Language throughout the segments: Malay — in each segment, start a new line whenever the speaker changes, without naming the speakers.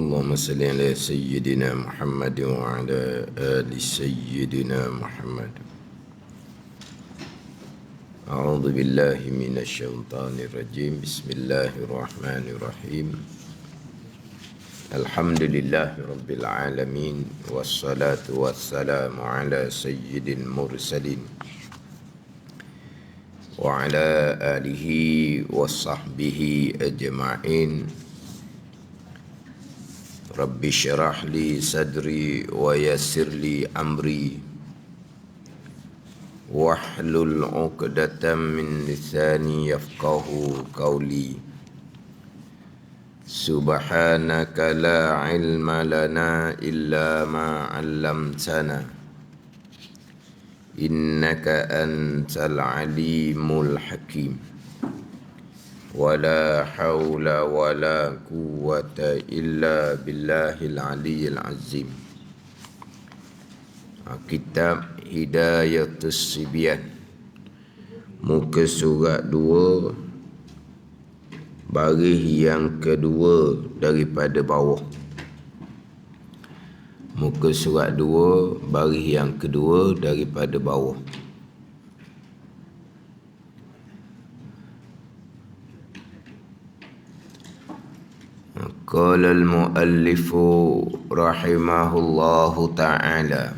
اللهم صل على سيدنا محمد وعلى آل سيدنا محمد. أعوذ بالله من الشيطان الرجيم. بسم الله الرحمن الرحيم. الحمد لله رب العالمين، والصلاة والسلام على سيد المرسلين وعلى آله وصحبه أجمعين. رب اشرح لي صدري ويسر لي أمري واحلل عقدة من لساني يفقه قولي. سبحانك لا علم لنا إلا ما علمتنا إنك أنت العليم الحكيم. ولا حول ولا قوة إلا بالله العلي العظيم. Kitab Hidayatus Sibyan, muka surat 2, baris yang kedua daripada bawah. Muka surat 2, baris yang kedua daripada bawah. Qala al-muallif rahimahullahu ta'ala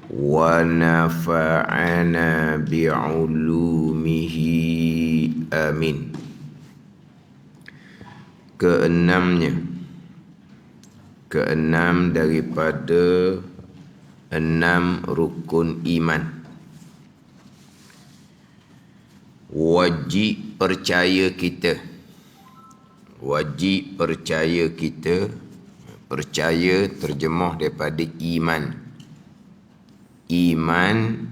wa nafa'ana bi'ulumihi amin. Keenam daripada 6 rukun iman. Wajib percaya kita. Wajib percaya kita. Percaya terjemah daripada iman. Iman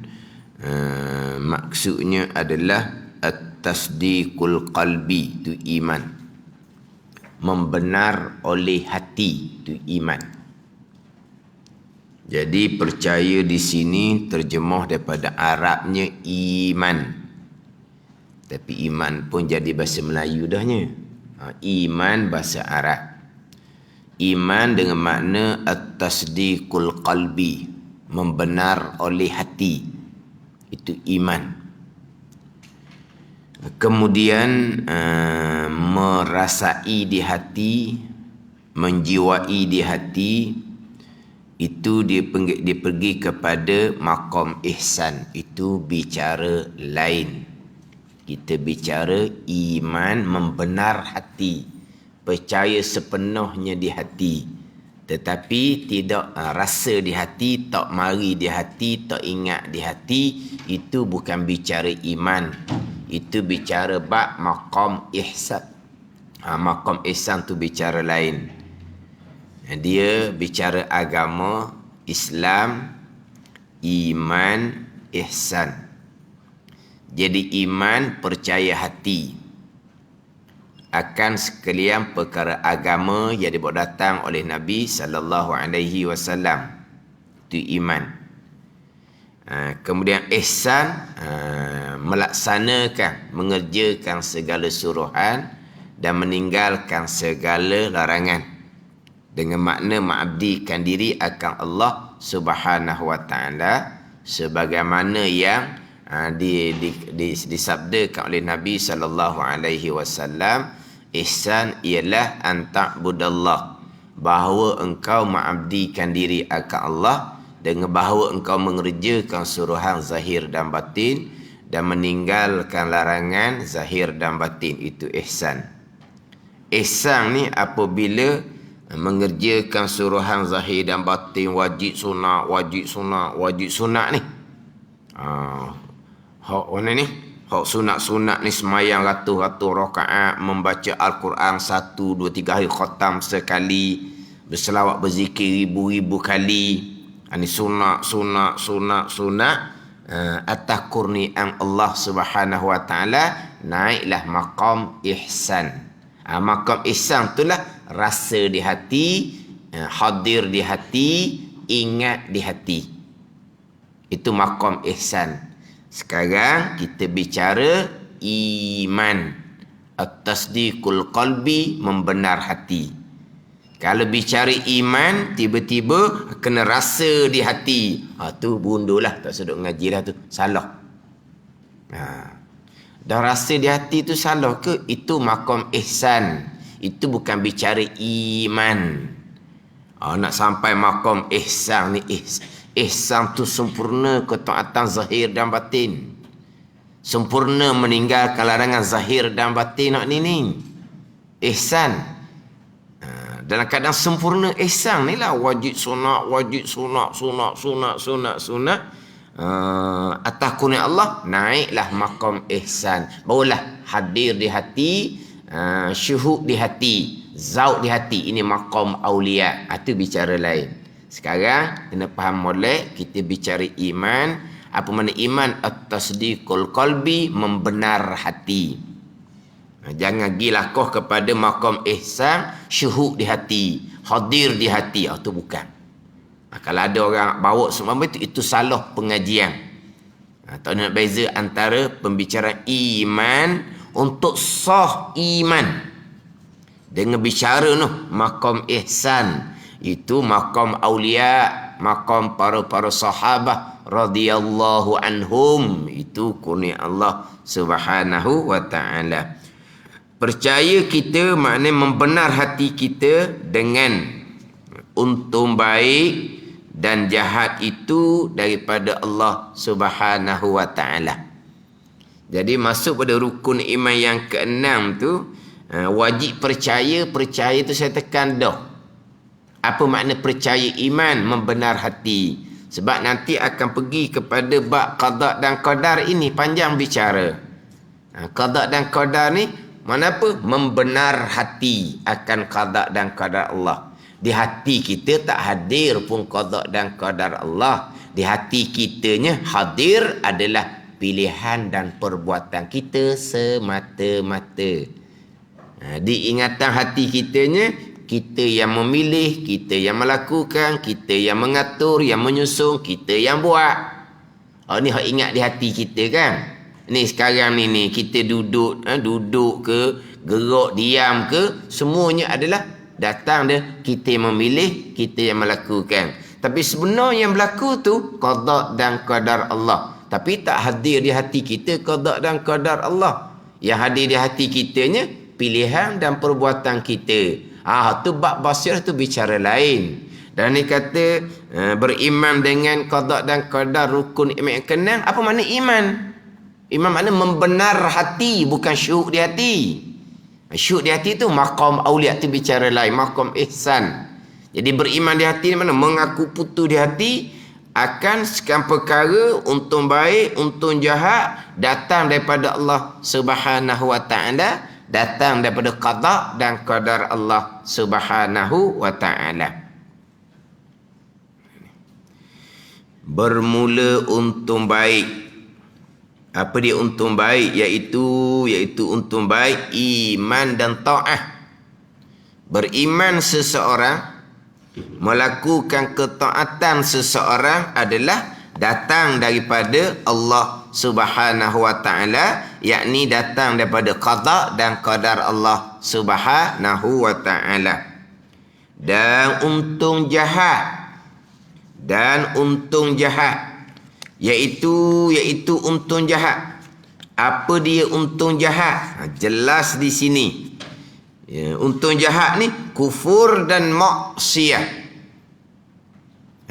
maksudnya adalah at-tasdiqul qalbi, itu iman. Membenar oleh hati, itu iman. Jadi percaya di sini terjemah daripada Arabnya iman. Tapi iman pun jadi bahasa Melayu dahnya. Iman bahasa Arab. Iman dengan makna at-tasdiqul qalbi, membenar oleh hati, itu iman. Kemudian merasai di hati, menjiwai di hati, itu dia pergi kepada maqam ihsan. Itu bicara lain. Kita bicara iman membenar hati, percaya sepenuhnya di hati, tetapi tidak rasa di hati, tak mari di hati, tak ingat di hati. Itu bukan bicara iman. Itu bicara bab maqam ihsan. Maqam ihsan tu bicara lain. Dia bicara agama, Islam, iman, ihsan. Jadi iman percaya hati akan sekalian perkara agama yang dibawa datang oleh Nabi sallallahu alaihi wasallam. Itu iman. Kemudian ihsan, melaksanakan, mengerjakan segala suruhan dan meninggalkan segala larangan, dengan makna mengabdikan diri akan Allah Subhanahu wa taala sebagaimana yang disabdakan oleh Nabi sallallahu alaihi wasallam. Ihsan ialah anta'budallah, bahawa engkau mengabdikan diri akan Allah dengan bahawa engkau mengerjakan suruhan zahir dan batin dan meninggalkan larangan zahir dan batin. Itu ihsan. Ihsan ni apabila mengerjakan suruhan zahir dan batin, wajib sunat, wajib sunat, wajib sunat ni. Hak mana ni? Hak sunat-sunat ni semayang ratus-ratus rakaat, membaca Al-Quran 1, 2, 3 hari khatam sekali, berselawat berzikir ribu-ribu kali. Ini sunat. Atas kurnian Allah Subhanahu wa taala naiklah maqam ihsan. Maqam ihsan itulah rasa di hati, hadir di hati, ingat di hati. Itu maqam ihsan. Sekarang kita bicara iman. At-tasdiqul qalbi, membenar hati. Kalau bicara iman, tiba-tiba kena rasa di hati. Tu bundulah, tak sedut ngaji dah tu. Salah. Dah rasa di hati tu salah ke? Itu maqam ihsan. Itu bukan bicara iman. Nak sampai maqam ihsan ni, ihsan tu sempurna ketaatan zahir dan batin. Sempurna meninggalkan larangan zahir dan batin nak ni. Ihsan. Dalam keadaan sempurna ihsan ni lah wajib sunat, sunat. Atas kurnia Allah, naiklah maqam ihsan. Barulah hadir di hati, syuhud di hati, zauk di hati. Ini maqam aulia. Itu bicara lain. Sekarang kena faham molek, kita bicara iman. Apa makna iman? At-tasdiqul qalbi, membenar hati. Jangan gilakoh kepada maqam ihsan, syuhud di hati, hadir di hati. Itu bukan. Kalau ada orang bawa semua itu salah pengajian. Tak nak beza antara pembicaraan iman untuk sah iman dengan bicara maqam ihsan. Itu maqam aulia, maqam para sahabat radhiyallahu anhum. Itu kurnia Allah Subhanahu wa taala. Percaya kita maknanya membenar hati kita dengan untung baik dan jahat itu daripada Allah Subhanahu wa taala. Jadi masuk pada rukun iman yang keenam tu, wajib percaya. Percaya tu saya tekan dah. Apa makna percaya iman? Membenar hati. Sebab nanti akan pergi kepada bab qada dan qadar ini, panjang bicara. Qada dan qadar ni mana apa? Membenar hati akan qada dan qadar Allah. Di hati kita tak hadir pun qada dan qadar Allah. Di hati kitanya hadir adalah pilihan dan perbuatan kita semata-mata. Di ingatan hati kitanya, kita yang memilih, kita yang melakukan, kita yang mengatur, yang menyusun, kita yang buat. Ni hak ingat di hati kita kan. Ni sekarang ni kita duduk ke, gerak, diam ke, semuanya adalah datang dia, kita yang memilih, kita yang melakukan. Tapi sebenarnya yang berlaku tu qada dan qadar Allah. Tapi tak hadir di hati kita qada dan qadar Allah. Yang hadir di hati kitanya pilihan dan perbuatan kita. Tu bab basirah tu bicara lain. Dan ni kata beriman dengan qada dan qadar, rukun iman yang keenam. Apa makna iman? Iman makna membenar hati, bukan syuhud di hati. Syuhud di hati tu maqam aulia, tu bicara lain, maqam ihsan. Jadi beriman di hati ni mana? Mengaku putus di hati akan sekian perkara, untung baik, untung jahat, datang daripada Allah Subhanahu wa taala, datang daripada qada dan qadar Allah Subhanahu wa taala. Bermula untung baik. Apa dia untung baik? Iaitu untung baik iman dan ta'ah. Beriman seseorang, melakukan ketaatan seseorang adalah datang daripada Allah Subhanahu wa taala, yakni datang daripada qada dan qadar Allah Subhanahu wa taala. Dan untung jahat, iaitu untung jahat. Apa dia untung jahat? Jelas di sini. Untung jahat ni kufur dan maksiat.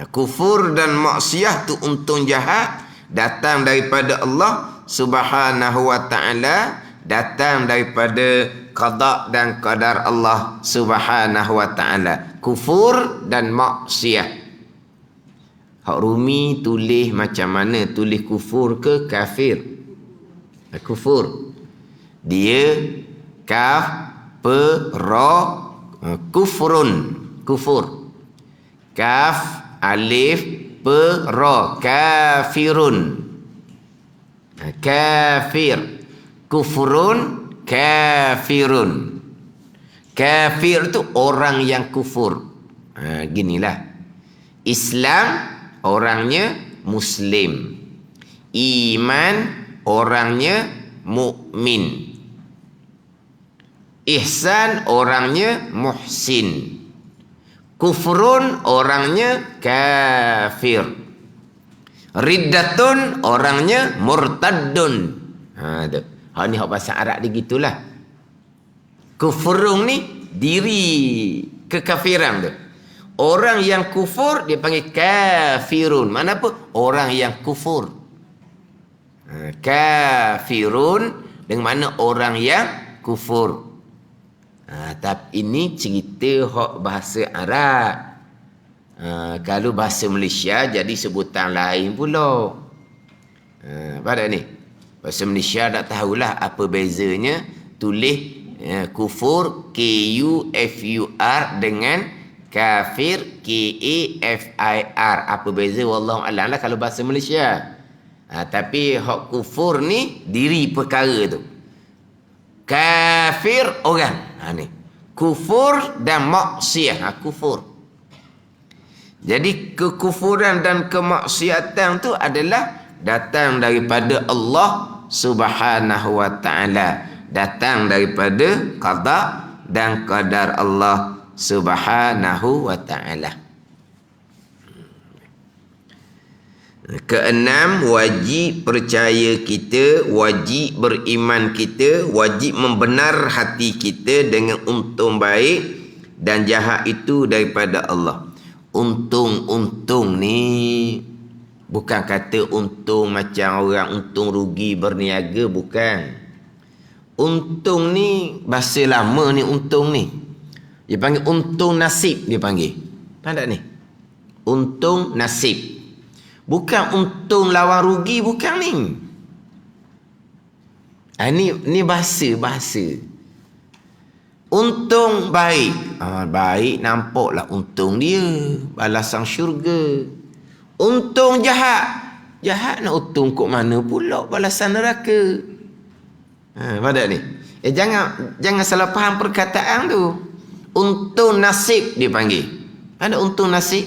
Kufur dan maksiat tu untung jahat, datang daripada Allah Subhanahu wa taala, datang daripada qada dan qadar Allah Subhanahu wa taala. Kufur dan maksiat. Hak Rumi tulis macam mana? Tulis kufur ke kafir? Kufur. Dia kaf pe ra kufrun. Kufur. Kaf alif pe ra kafirun. Kafir. Kufrun kafirun. Kafir tu orang yang kufur. Ginilah. Islam orangnya Muslim. Iman orangnya mukmin. Ihsan orangnya muhsin. Kufrun orangnya kafir. Riddatun orangnya murtaddun. Tu. Ni hak bahasa Arab dia gitulah. Kufrun ni diri kekafiran tu. Orang yang kufur dia panggil kafirun. Mana apa? Orang yang kufur. Kafirun dengan mana orang yang kufur. Tapi ini cerita hak bahasa Arab. Kalau bahasa Malaysia jadi sebutan lain pula. Pada ni bahasa Malaysia tak tahulah apa bezanya tulis kufur K-U-F-U-R dengan kafir K-A-F-I-R. Apa beza wallahu a'lam lah kalau bahasa Malaysia. Tapi hak kufur ni diri perkara tu. Kafir orang. Ni kufur dan maksiat. Kufur. Jadi kekufuran dan kemaksiatan tu adalah datang daripada Allah Subhanahu wa ta'ala. Datang daripada qada dan qadar Allah Subhanahu wa ta'ala. Keenam, wajib percaya kita, wajib beriman kita, wajib membenar hati kita dengan untung baik dan jahat itu daripada Allah. Untung ni bukan kata untung macam orang untung rugi berniaga, bukan. Untung ni bahasa lama ni untung ni. Dia panggil untung nasib, dia panggil. Faham tak ni? Untung nasib. Bukan untung lawan rugi, bukan ni. Ni bahasa. Untung baik. Baik nampaklah untung dia. Balasan syurga. Untung jahat. Jahat nak untung kok mana pula balasan neraka. Faham tak ni? Jangan salah faham perkataan tu. Untung nasib dia panggil. Ada untung nasib.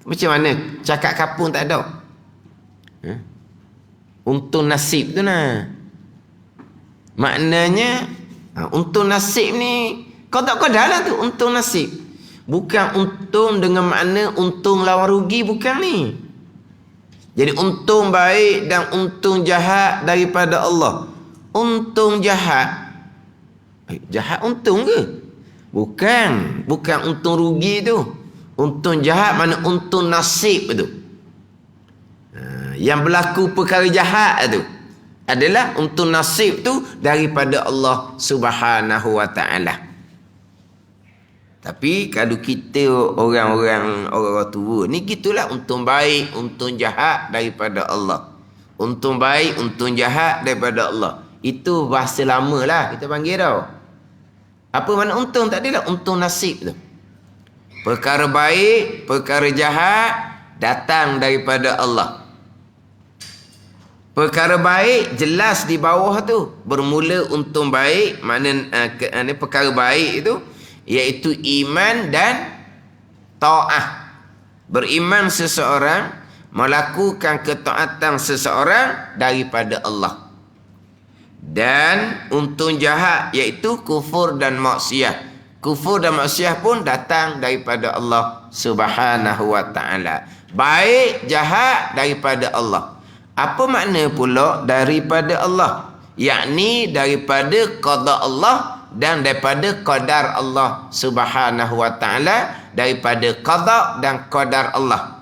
Macam mana? Cakap kapung tak ada. Untung nasib tu nah. Maknanya untung nasib ni kau tak dah lah tu untung nasib. Bukan untung dengan makna untung lawan rugi, bukan ni. Jadi untung baik dan untung jahat daripada Allah. Untung jahat. Jahat untung ke? Bukan untung rugi tu. Untung jahat mana untung nasib tu. Yang berlaku perkara jahat tu adalah untung nasib tu daripada Allah Subhanahu wa ta'ala. Tapi kalau kita orang-orang tua ni gitulah, untung baik, untung jahat daripada Allah. Untung baik, untung jahat daripada Allah. Itu bahasa lama lah kita panggil tau. Apa makna untung? Tak adalah untung nasib tu. Perkara baik, perkara jahat datang daripada Allah. Perkara baik jelas di bawah tu. Bermula untung baik, mana perkara baik itu iaitu iman dan ta'ah. Beriman seseorang, melakukan ketaatan seseorang daripada Allah. Dan untung jahat iaitu kufur dan maksiat. Kufur dan maksiat pun datang daripada Allah Subhanahu wa ta'ala. Baik jahat daripada Allah. Apa makna pula daripada Allah? Yakni daripada qada Allah dan daripada qadar Allah Subhanahu wa ta'ala. Daripada qada dan qadar Allah.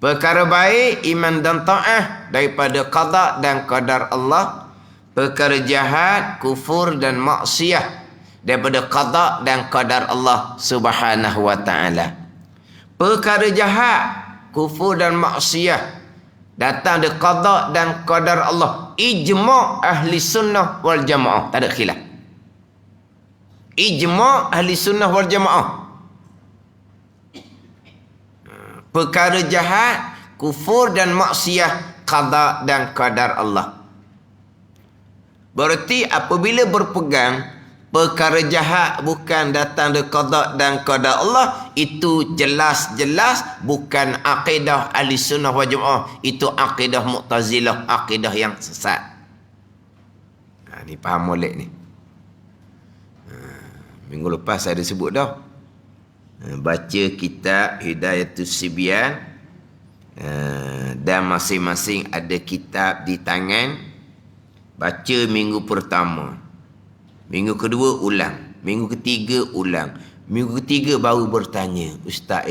Perkara baik, iman dan ta'ah daripada qada dan qadar Allah. Perkara jahat, kufur dan maksiat daripada qada dan qadar Allah Subhanahu wa ta'ala. Perkara jahat, kufur dan maksiat datang dari qada dan qadar Allah. Ijma' ahli sunnah wal jamaah, tak ada khilaf. Ijma' ahli sunnah wal jamaah. Perkara jahat, kufur dan maksiat, qada dan qadar Allah. Berarti apabila berpegang perkara jahat bukan datang dari qada dan qadar Allah, itu jelas-jelas bukan akidah ahli sunnah wal jamaah. Itu akidah Mu'tazilah, akidah yang sesat. Ni faham molek ni. Minggu lepas saya ada sebut dah. Baca kitab Hidayatus Sibyan, dan masing-masing ada kitab di tangan. Baca minggu pertama, minggu kedua ulang, minggu ketiga ulang, minggu ketiga baru bertanya, Ustaz,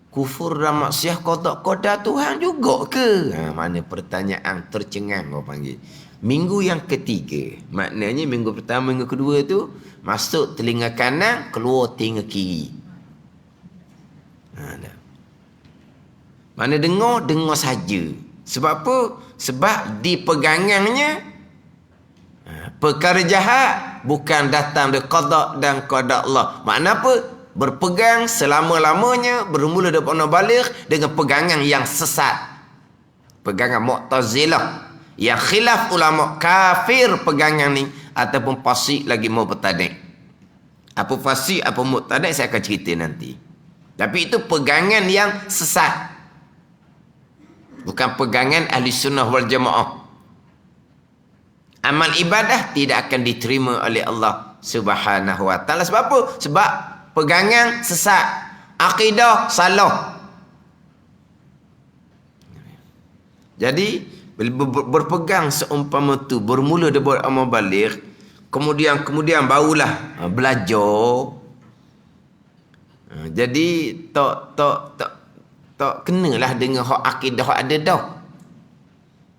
kufur dan maksiat qada Tuhan juga ke? Mana pertanyaan tercengang orang panggil. Minggu yang ketiga, maknanya minggu pertama, minggu kedua tu masuk telinga kanan, keluar telinga kiri. Mana dengar saja. Sebab apa? Sebab di pegangannya perkara jahat bukan datang dari qada dan qada Allah. Makna apa? Berpegang selama-lamanya bermula daripada balik dengan pegangan yang sesat. Pegangan Mu'tazilah yang khilaf ulama kafir pegangan ni, ataupun fasik lagi mau bertadik. Apa fasik, apa mu'tadik saya akan cerita nanti. Tapi itu pegangan yang sesat. Bukan pegangan ahli sunnah wal jamaah. Amal ibadah tidak akan diterima oleh Allah Subhanahu wa taala. Sebab apa? Sebab pegangan sesat, akidah salah. Jadi berpegang seumpama tu bermula daripada amal baligh, kemudian barulah belajar. Jadi tak kenalah dengan hak akidah hak ada dah.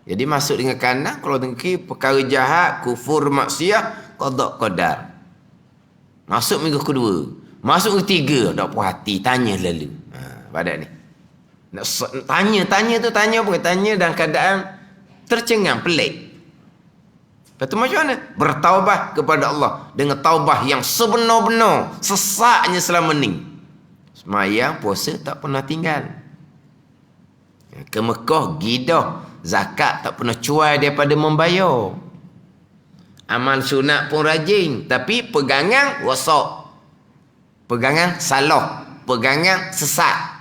Jadi masuk dengan kanan, kalau dengan kiri perkara jahat, kufur, maksiat, qada qadar. Masuk minggu kedua, masuk ketiga, tak puas hati, tanya lalu. Pada ni. Nak tanya apa? Tanya dalam keadaan tercengang, pelik. Lepas tu macam mana? Bertaubat kepada Allah dengan taubah yang sebenar-benar, sesaknya selama ni. Semayang, puasa tak pernah tinggal. Ke Mekah, gidah, zakat tak pernah cuai daripada membayar. Amal sunat pun rajin, tapi pegangan wasak. Pegangan salah, pegangan sesat.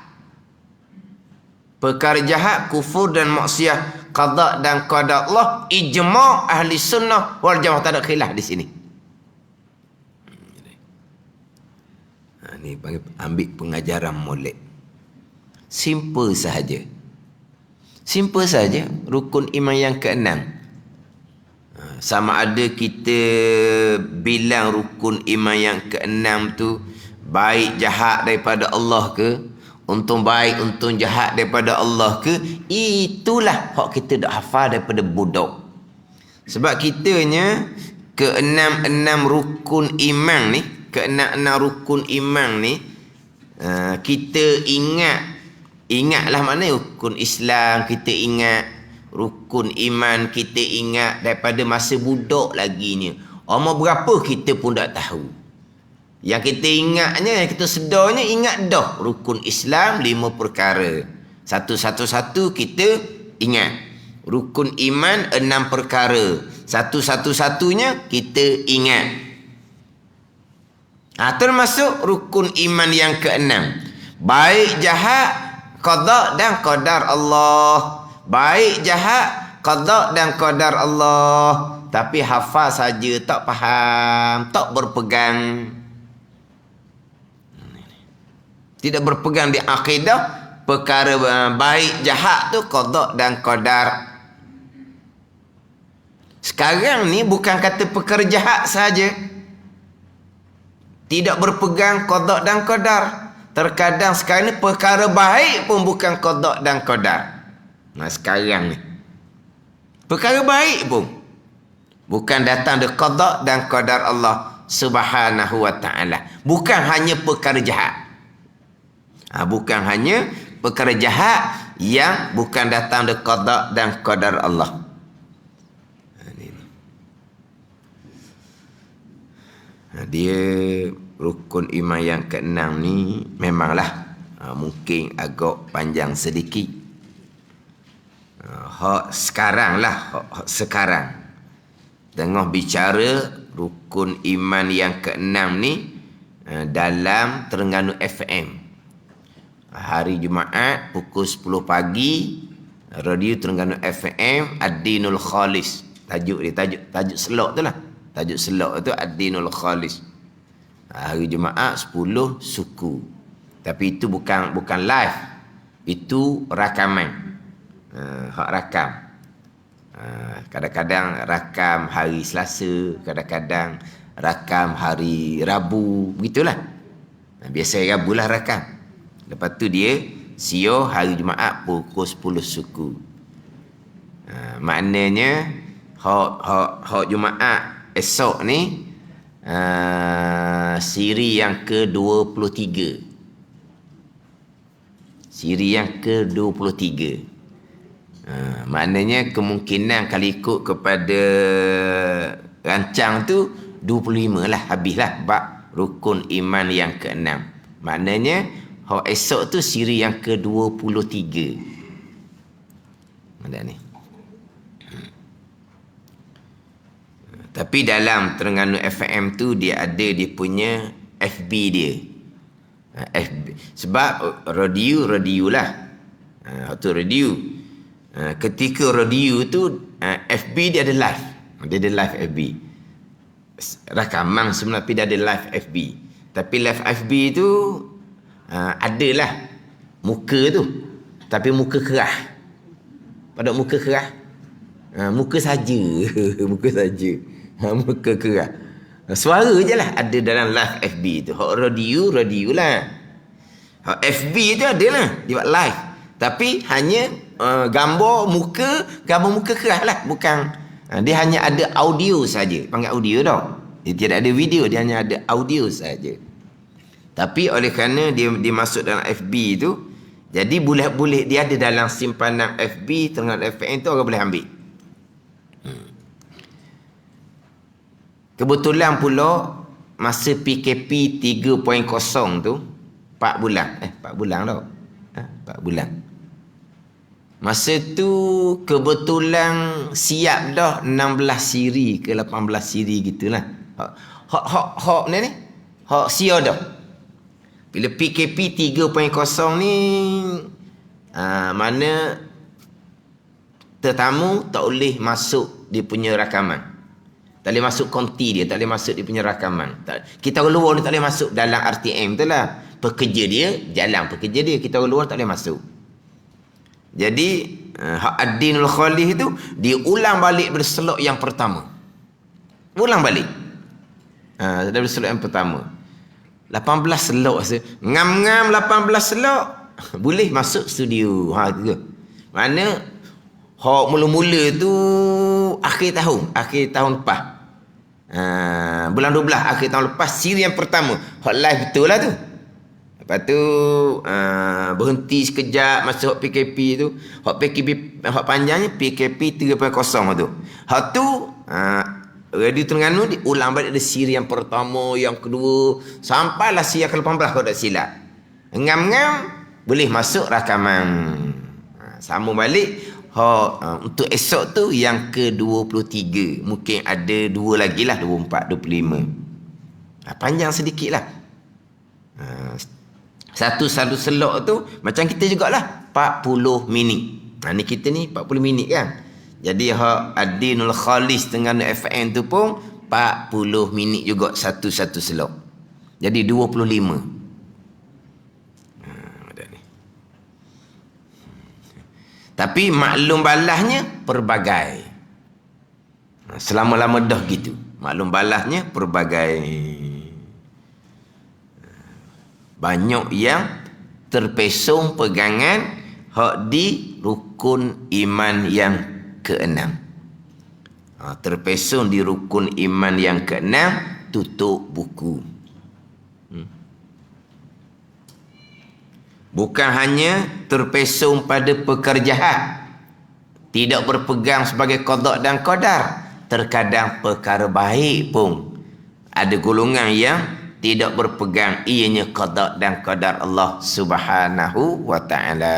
Perkara jahat, kufur dan maksiat, qada dan qada Allah, ijma' ahli sunnah wal jamaah, tak ada khilaf di sini. Ni ambil pengajaran molek. Simple sahaja. Simple saja, rukun iman yang keenam. Sama ada kita bilang rukun iman yang keenam tu baik jahat daripada Allah ke, untung baik untung jahat daripada Allah ke, itulah hak kita dah hafal daripada budak. Sebab kitanya keenam rukun iman ni, keenam rukun iman ni, kita ingatlah mana rukun Islam kita ingat, rukun iman kita ingat daripada masa budak lagi ni. Umur berapa kita pun tak tahu. Yang kita ingatnya, yang kita sedarnya ingat dah rukun Islam 5 perkara. Satu-satu kita ingat. Rukun iman 6 perkara. Satu-satunya kita ingat. Termasuk rukun iman yang keenam. Baik jahat, qada dan qadar Allah. Baik jahat, qada dan qadar Allah. Tapi hafal saja, tak faham, tak berpegang. Tidak berpegang di akidah perkara baik jahat tu qada dan qadar. Sekarang ni bukan kata perkara jahat saja. Tidak berpegang qada dan qadar. Terkadang sekarang ni perkara baik pun bukan qada dan qadar. Sekarang ni perkara baik pun bukan datang dari qada dan qadar Allah Subhanahu wa taala. Bukan hanya perkara jahat. Bukan hanya perkara jahat yang bukan datang dari qada dan qadar Allah. Dia rukun iman yang keenam ni memanglah mungkin agak panjang sedikit. Sekarang tengah bicara rukun iman yang keenam ni dalam Terengganu FM. Hari Jumaat pukul 10 pagi, radio Terengganu FM Ad-Dinul Khalis. Tajuk dia, tajuk selok tu lah. Tajuk selok tu Ad-Dinul Khalis. Hari Jumaat 10 suku. Tapi itu bukan live. Itu rakaman. Hak rakam. Kadang-kadang rakam hari Selasa, kadang-kadang rakam hari Rabu, begitulah. Biasa Rabu lah rakam. Lepas tu dia siyo hari Jumaat pukul 10 suku. Maknanya hak Jumaat esok ni siri yang ke-23. Siri yang ke-23. Maknanya kemungkinan kalau ikut kepada rancang tu 25 lah, habislah bab rukun iman yang ke-6. Maknanya hak esok tu siri yang ke-23. Ada ni. Tapi dalam Terengganu FM tu dia ada dia punya FB dia. FB. Sebab radio lah. Waktu radio. Ketika radio tu FB dia ada live. Dia ada live FB. Rakaman sebenarnya tapi dia ada live FB. Tapi live FB tu adalah muka tu. Tapi muka kerah. Pada muka kerah. Muka saja. Muka saja. Muka kerah. Suara je lah ada dalam live FB tu. Hak radio lah. Hak FB tu ada lah. Dia buat live. Tapi hanya gambar muka kerah lah. Bukan. Dia hanya ada audio saja. Panggil audio tau. Dia tidak ada video. Dia hanya ada audio saja. Tapi oleh kerana dia masuk dalam FB tu, jadi boleh dia ada dalam simpanan FB Terengganu FM tu orang boleh ambil. Kebetulan pula masa PKP 3.0 tu 4 bulan. 4 bulan tau. 4 bulan. Masa tu kebetulan siap dah 16 siri ke 18 siri gitulah. Hak ni. Hak siap dah. Bila PKP 3.0 ni mana tetamu tak boleh masuk dia punya rakaman. Tak boleh masuk konti dia, tak boleh masuk dia punya rakaman. Kita orang luar ni tak boleh masuk dalam RTM tu lah. Pekerja dia, jalan pekerja dia. Kita orang luar tak boleh masuk. Jadi, Hak Ad-Dinul Khalih tu, dia ulang balik dari selok yang pertama. Ulang balik. Dari selok yang pertama. 18 selok. Ngam-ngam 18 selok. Boleh masuk studio. Tu. Mana, hak mula-mula tu, akhir tahun lepas. Bulan 12 akhir tahun lepas siri yang pertama hot live betul lah tu. Lepas tu berhenti sekejap masa hot PKP tu. Hot PKP hot panjangnya PKP 3.0 tu. Hot tu Radio Terengganu diulang balik dari siri yang pertama, yang kedua, sampailah siri yang ke-18 kalau tak silap. Ngam-ngam boleh masuk rakaman. Sambung balik. Untuk esok tu yang ke-23. Mungkin ada 2 lagi lah. 24, 25. Panjang sedikit lah. Satu selok tu macam kita jugalah 40 minit. Ni kita ni 40 minit kan. Jadi hak Ad-Dinul Khalis Terengganu FM tu pun 40 minit juga satu selok. Jadi 25. Tapi maklum balahnya pelbagai. Selama-lama dah gitu. Maklum balahnya pelbagai. Banyak yang terpesong pegangan hak di rukun iman yang ke-6. Terpesong di rukun iman yang ke-6, tutup buku. Bukan hanya terpesong pada pekerjaan, tidak berpegang sebagai qada dan qadar. Terkadang perkara baik pun ada golongan yang tidak berpegang, ianya qada dan qadar Allah Subhanahu wa taala.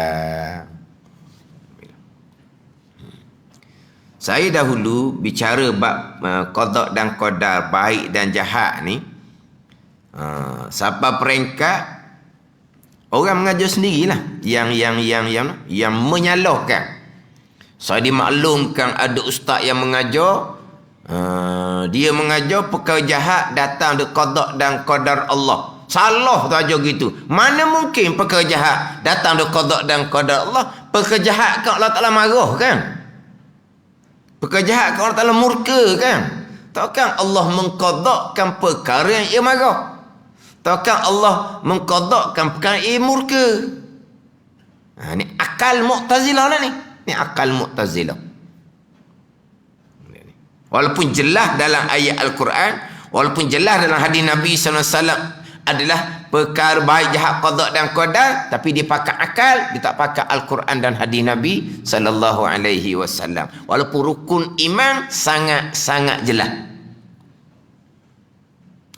Saya dahulu bicara bab qada dan qadar baik dan jahat ni. Sampai peringkat orang mengajar sendirilah yang menyalahkan. Saya dimaklumkan ada ustaz yang mengajar Dia mengajar perkara jahat datang dari qada dan qadar Allah. Salah tu aja gitu. Mana mungkin perkara jahat datang dari qada dan qadar Allah? Perkara jahat kan Allah Taala marah kan? Perkara jahat kan Allah Taala murka kan? Takkan Allah mengqadakan perkara yang ia marah? Takkan Allah mengqadakan perkara yang ia murka? Ni akal Mu'tazilah lah ni. Ni akal Mu'tazilah. Walaupun jelas dalam ayat Al-Quran, walaupun jelas dalam hadis Nabi SAW adalah perkara baik jahat qada dan qadar, tapi dia pakai akal, dia tak pakai Al-Quran dan hadis Nabi SAW. Walaupun rukun iman sangat-sangat jelas.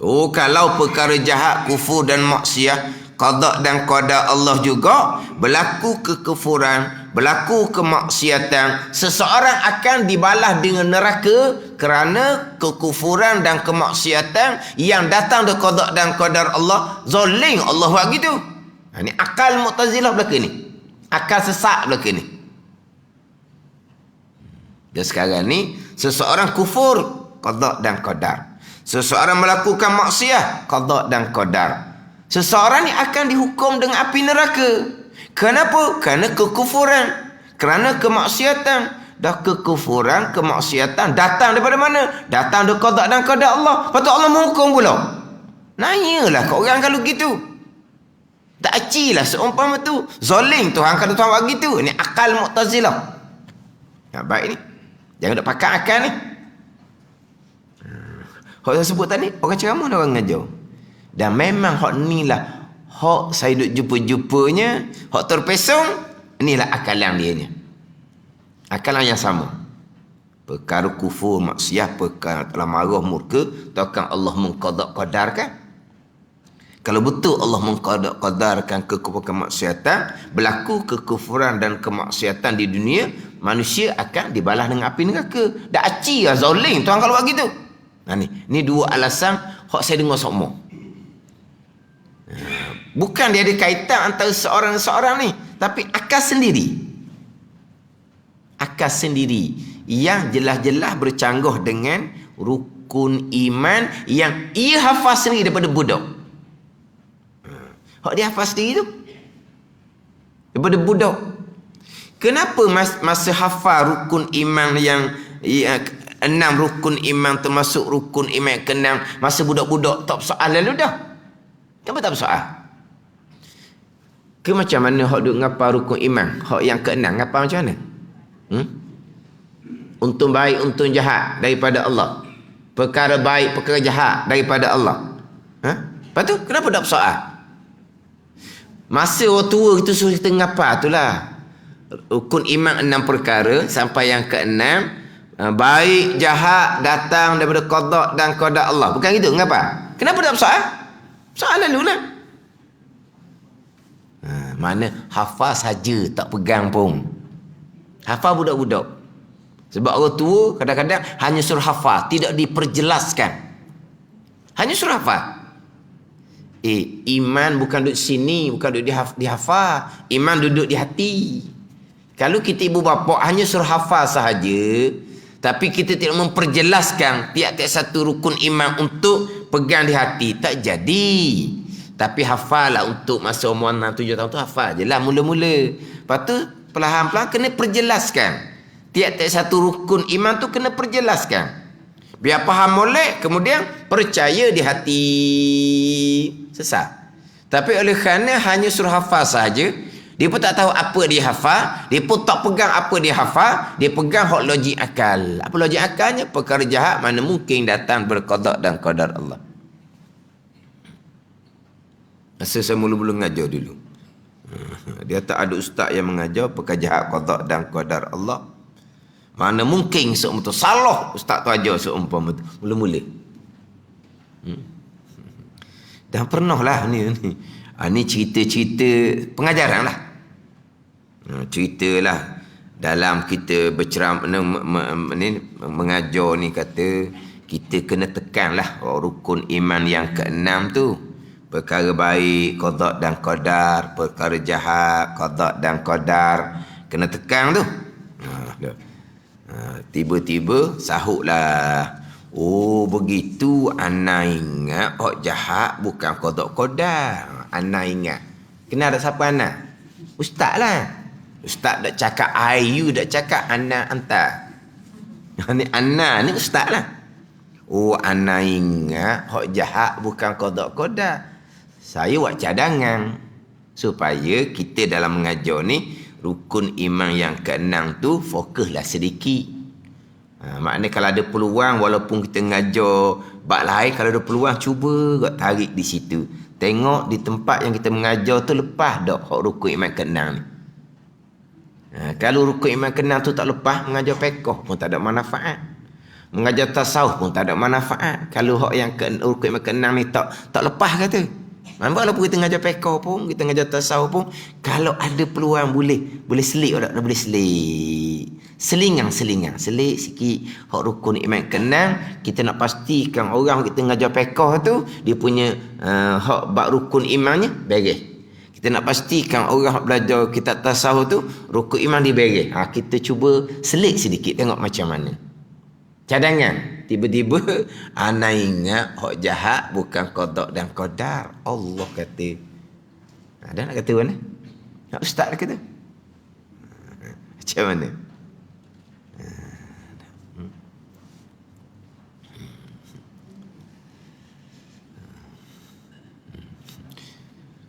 Kalau perkara jahat, kufur dan maksiat, qada dan qadar Allah juga, berlaku kekufuran, berlaku kemaksiatan, seseorang akan dibalas dengan neraka kerana kekufuran dan kemaksiatan yang datang dari qada dan qadar Allah. Zalim Allah buat gitu. Ini akal Mu'tazilah belaka ni. Akal sesat belaka ni. Dan sekarang ni seseorang kufur, qada dan qadar. Seseorang melakukan maksiat, qada dan qadar. Seseorang ni akan dihukum dengan api neraka. Kenapa? Kerana kekufuran, kerana kemaksiatan. Dah kekufuran, kemaksiatan datang daripada mana? Datang dari qada dan qadar Allah. Lepas tu Allah menghukum pula. Nanyalah kat orang kalau gitu. Tak acilah seumpama tu. Zalim Tuhan kalau Tuhan buat gitu. Ni akal Mu'tazilah. Baik ni. Jangan nak pakai akal ni. Hak saya sebut tadi, orang ceramah dan orang ngajar. Dan memang hak ni lah hak saya duk jumpa-jumpanya, hak terpesong, inilah akalan dia ni. Akalan yang sama. Perkara kufur, maksiat, perkara telah marah, murka, takkan Allah mengqada-qadarkan? Kalau betul Allah mengqada-qadarkan kekufuran kemaksiatan, berlaku kekufuran dan kemaksiatan di dunia, manusia akan dibalas dengan api neraka. Dah aci lah zalim Tuhan kalau buat gitu. Ni dua alasan hak saya dengar semua. Bukan dia ada kaitan antara seorang-seorang ni, tapi akal sendiri. Akal sendiri yang jelas-jelas bercanggah dengan rukun iman yang ia hafal sendiri daripada budak. Hak dia hafal sendiri tu daripada budak. Kenapa masa hafal rukun iman yang 6 rukun iman termasuk rukun iman ke-6 masa budak-budak tak bersoal lalu dah? Kenapa tak bersoal? Ke macam mana hak duk ngapa rukun iman? Hak yang ke-6 ngapa macam mana? Untung baik, untung jahat daripada Allah. Perkara baik, perkara jahat daripada Allah. Lepas tu kenapa tak bersoal? Masa orang tua itu suruh kita ngapa itulah. Rukun iman 6 perkara sampai yang ke-6, baik jahat datang daripada qada dan qadar Allah. Bukan gitu, ngapa? Kenapa tak bersoal? Soal lalulah. Mana hafal saja tak pegang pun. Hafal budak-budak. Sebab orang tua kadang-kadang hanya suruh hafal, tidak diperjelaskan. Hanya suruh hafal. Iman bukan duduk sini, bukan duduk dihafal. Iman duduk di hati. Kalau kita ibu bapa hanya suruh hafal sahaja, tapi kita tidak memperjelaskan tiap-tiap satu rukun iman untuk pegang di hati, tak jadi. Tapi hafal lah untuk masa umur 6-7 tahun tu, hafal je lah mula-mula. Lepas tu perlahan-lahan kena perjelaskan. Tiap-tiap satu rukun iman tu kena perjelaskan. Biar faham molek, kemudian percaya di hati. Sesat. Tapi oleh kerana hanya suruh hafal sahaja, dia pun tak tahu apa dia hafal, dia pun tak pegang apa dia hafal, dia pegang hak logik akal. Apa logik akalnya? Perkara jahat mana mungkin datang berqada dan qadar Allah. Masa saya mula-mula mengajar dulu, dia tak ada ustaz yang mengajar perkara jahat, qada dan qadar Allah. Mana mungkin seumpama tu salah ustaz tu ajar seumpama tu mula-mula. Dan pernah lah ni cerita-cerita pengajaran lah. Ceritalah dalam kita berceramah mengajar ni, kata kita kena tekan lah rukun iman yang ke-6 tu. Perkara baik, qada dan qadar. Perkara jahat, qada dan qadar. Kena tekan tu. Tiba-tiba sahutlah. Oh begitu, ana ingat hak jahat bukan qada qadar. Ana ingat. Kenal tak siapa ana? Ustaz lah. Ustaz dak cakap ayu, dak cakap ana anta. Ni ana ni ustaz lah. Oh ana ingat hak jahat bukan qada qadar. Saya buat cadangan supaya kita dalam mengajar ni rukun iman yang keenam tu fokuslah sedikit. Maknanya kalau ada peluang, walaupun kita mengajar bab lain, kalau ada peluang cuba kot tarik di situ. Tengok di tempat yang kita mengajar tu lepas dak hak rukun iman keenam ni. Kalau rukun iman keenam tu tak lepas, mengajar fiqh pun tak ada manfaat. Mengajar tasawuf pun tak ada manfaat. Kalau hak yang rukun iman keenam ni tak lepas kata. Walaupun kita ngajar fiqh pun, kita ngajar tasawuf pun, kalau ada peluang boleh selik tak? Boleh selik. Seling sikit hak rukun iman keenam. Kita nak pastikan orang kita ngajar fiqh tu dia punya hak bab rukun imannya beres. Kita nak pastikan orang belajar kitab tasawuf tu rukun iman dia beres. Kita cuba selik sedikit tengok macam mana. Cadangan. Tiba-tiba ana ingat hak jahat bukan qada dan qadar. Allah kata. Ada nak kata mana? Nak ustaz nak kata. Macam mana?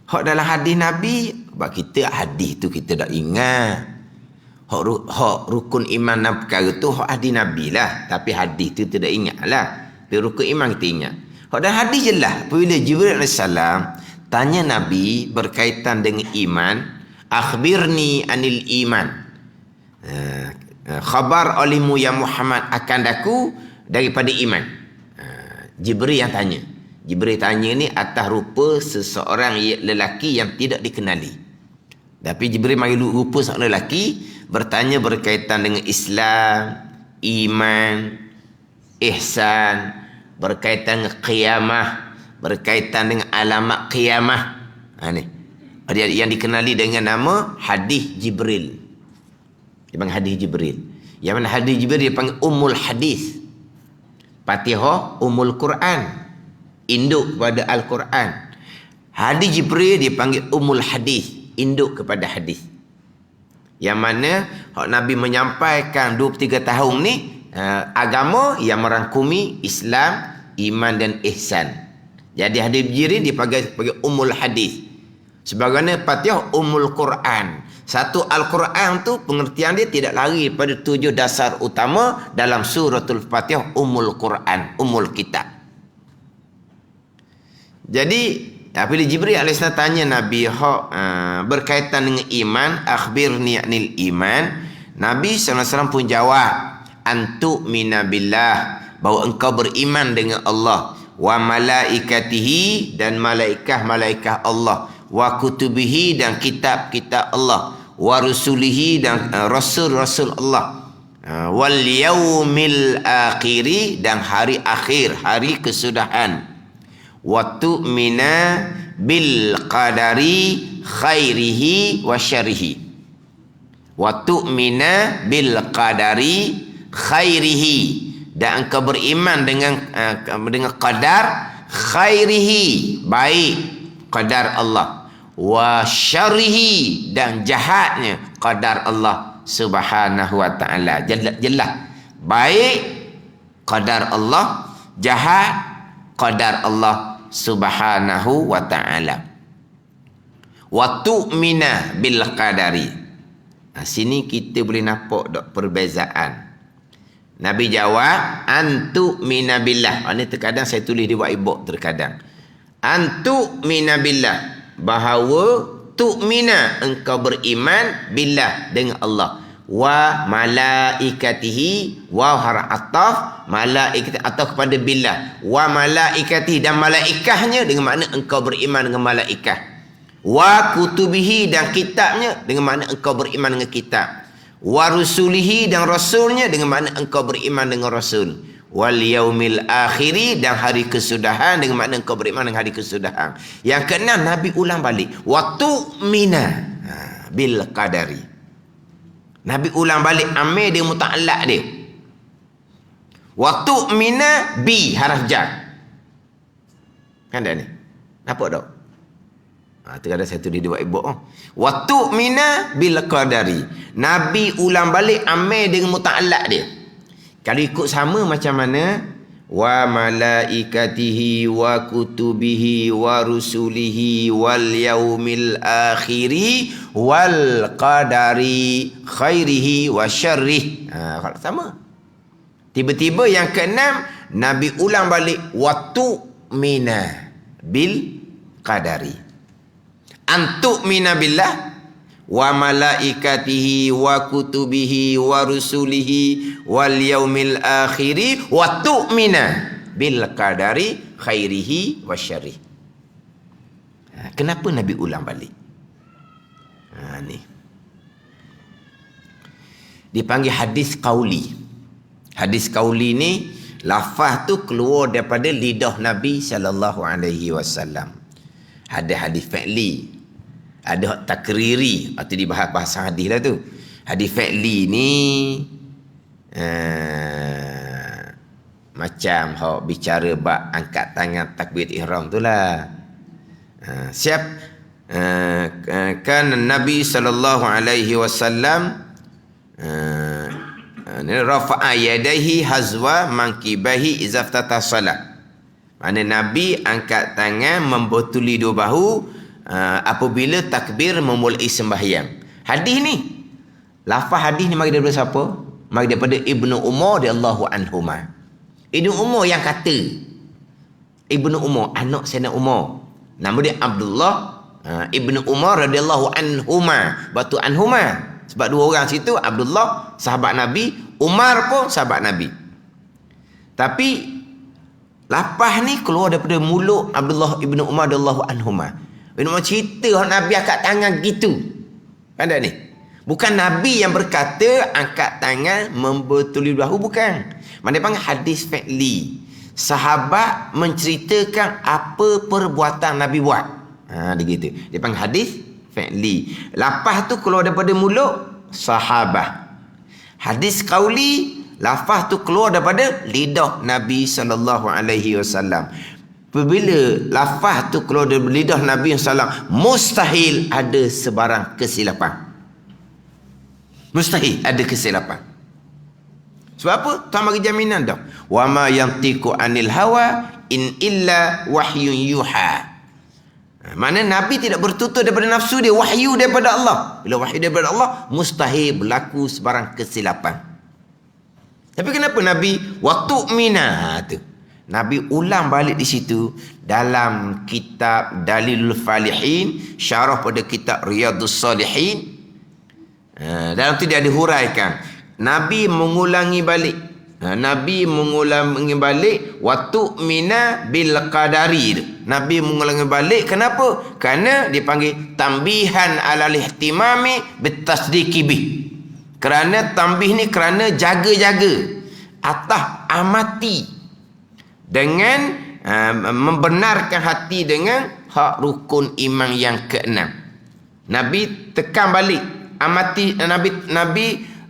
Hak dalam hadis Nabi, sebab kita hadis tu kita dah ingat. Hak rukun iman dan perkara tu hak hadis Nabi lah. Tapi hadis tu tidak ingat lah. Tapi rukun iman kita ingat. Hak dalam hadis jelas. Apabila Jibril AS tanya Nabi berkaitan dengan iman. Akhbirni anil iman. Khabar olimu ya Muhammad akan daku daripada iman. Jibril yang tanya. Jibril tanya ni atas rupa seseorang lelaki yang tidak dikenali. Tapi Jibril mari rupa seorang lelaki bertanya berkaitan dengan Islam, iman, ihsan, berkaitan dengan qiyamah, berkaitan dengan alamat qiyamah. Ni. Yang dikenali dengan nama hadis Jibril. Dia panggil hadis Jibril. Yang mana hadis Jibril dia panggil Ummul Hadis. Fatihah Ummul Quran. Induk kepada Al-Quran. Hadis Jibril dia panggil Ummul Hadis, induk kepada hadis. Yang mana Nabi menyampaikan 23 tahun ni agama yang merangkumi Islam, iman dan ihsan. Jadi hadis Jibril dipanggil Ummul Hadis. Sebagaimana Fatihah Ummul Quran. Satu Al-Quran tu pengertian dia tidak lari pada 7 dasar utama dalam suratul Fatihah Ummul Quran, Ummul Kitab. Jadi apabila Jibril AS tanya Nabi berkaitan dengan iman, akhbirni anil iman, Nabi SAW pun jawab, antu'mina billah, bahawa engkau beriman dengan Allah, wa malaikatihi, dan malaikat Allah, wa kutubihi, dan kitab-kitab Allah, wa rusulihi, dan rasul-rasul Allah, wal yaumil akhiri, dan hari akhir, hari kesudahan, wa tu'mina bil qadari khairihi wa syarihi, wa tu'mina bil qadari khairihi, dan engkau beriman dengan qadar khairihi, baik qadar Allah, wa syarihi, dan jahatnya qadar Allah subhanahu wa ta'ala. Jelas baik qadar Allah, jahat qadar Allah subhanahu wa ta'ala. Wa tu'mina bil qadari. Sini kita boleh nampak dok perbezaan. Nabi jawab antu'mina billah. Ini terkadang saya tulis di whiteboard terkadang. Antu'mina billah, bahawa tu'mina engkau beriman billah dengan Allah, wa malaikatihi, wa har'ataf malaikat atau kepada billah, wa malaikatihi, dan malaikahnya dengan makna engkau beriman dengan malaikah, wa kutubihi, dan kitabnya dengan makna engkau beriman dengan kitab, wa rusulihi, dan rasulnya dengan makna engkau beriman dengan rasul, wal yaumil akhiri, dan hari kesudahan dengan makna engkau beriman dengan hari kesudahan. Yang keenam Nabi ulang balik, wa tu'mina bil qadari. Nabi ulang balik amil dia muta'allaq dia. Wa tu'mina bi haraf jar. Kan dah ni? Nampak tak? Terkadang satu dia buat ibu. Wa tu'mina bil qadari. Nabi ulang balik amil dengan muta'allaq dia. Kalau ikut sama macam mana? Wa malaikatihi wa kutubihi wa rusulihi wal yaumil akhiri wal qadari khairihi wa syarrih. Kalau sama. Tiba-tiba yang keenam, Nabi ulang balik wa tu'mina bil qadari. Antu'mina billah wa malaikatihi wa kutubihi wa rusulihi wal yaumil akhiri wa tu'mina bil qadari khairihi wa syarrih. Kenapa Nabi ulang balik? Ni dipanggil hadis qauli. Hadis qauli ni lafaz tu keluar daripada lidah Nabi sallallahu alaihi wasallam. Ada hadis fi'li, ada takriri, atau dibahas bahasa hadis lah tu. Hadis fi'li ni macam hok bicara bab angkat tangan takbir ihram tu lah. Siap kan Nabi sallallahu alaihi wasallam rafa'a yadayhi hazwa mankibahi izaftata salat. Mana Nabi angkat tangan membetuli dua bahu apabila takbir memulai sembahyang. Hadis ni, lafaz hadis ni mari daripada siapa? Mari daripada Ibnu Umar radhiyallahu anhuma. Ibnu Umar yang kata. Ibnu Umar, anak Sayyidina Umar. Nama dia Abdullah Ibnu Umar radhiyallahu anhuma. Batu anhuma. Sebab dua orang situ, Abdullah sahabat Nabi, Umar pun sahabat Nabi. Tapi lafaz ni keluar daripada mulut Abdullah Ibnu Umar radhiyallahu anhuma. Ibnu Umar cerita Nabi angkat tangan gitu. Kan tak ni? Bukan Nabi yang berkata angkat tangan membetuli bahu, bukan. Mana panggil hadis fi'li. Sahabat menceritakan apa perbuatan Nabi buat. Dia gitu. Dia panggil hadis fi'li. Lafaz tu keluar daripada mulut sahabat. Hadis qauli, lafaz tu keluar daripada lidah Nabi sallallahu alaihi wasallam. Apabila lafaz tu keluar dari lidah Nabi sallallahu, mustahil ada sebarang kesilapan. Mustahil ada kesilapan. Sebab apa? Tak bagi jaminan dah. Wa ma yantiqu anil hawa in illa wahyun yuha. Mana Nabi tidak bertutur daripada nafsu dia, wahyu daripada Allah. Bila wahyu daripada Allah, mustahil berlaku sebarang kesilapan. Tapi kenapa Nabi waktu mina tu? Nabi ulang balik di situ dalam kitab Dalilul Falihin, syarah pada kitab Riyadhus Salihin. Dalam tu dia ada huraikan. Nabi mengulangi balik. Nabi mengulangi balik waktu mina bil qadari tu. Nabi mengulangi balik. Kenapa? Kerana dipanggil tambihan alal ihtimami bitasdiqi bih. Kerana tambih ni kerana jaga-jaga atas amati dengan membenarkan hati dengan hak rukun iman yang keenam. Nabi tekan balik amati. Nabi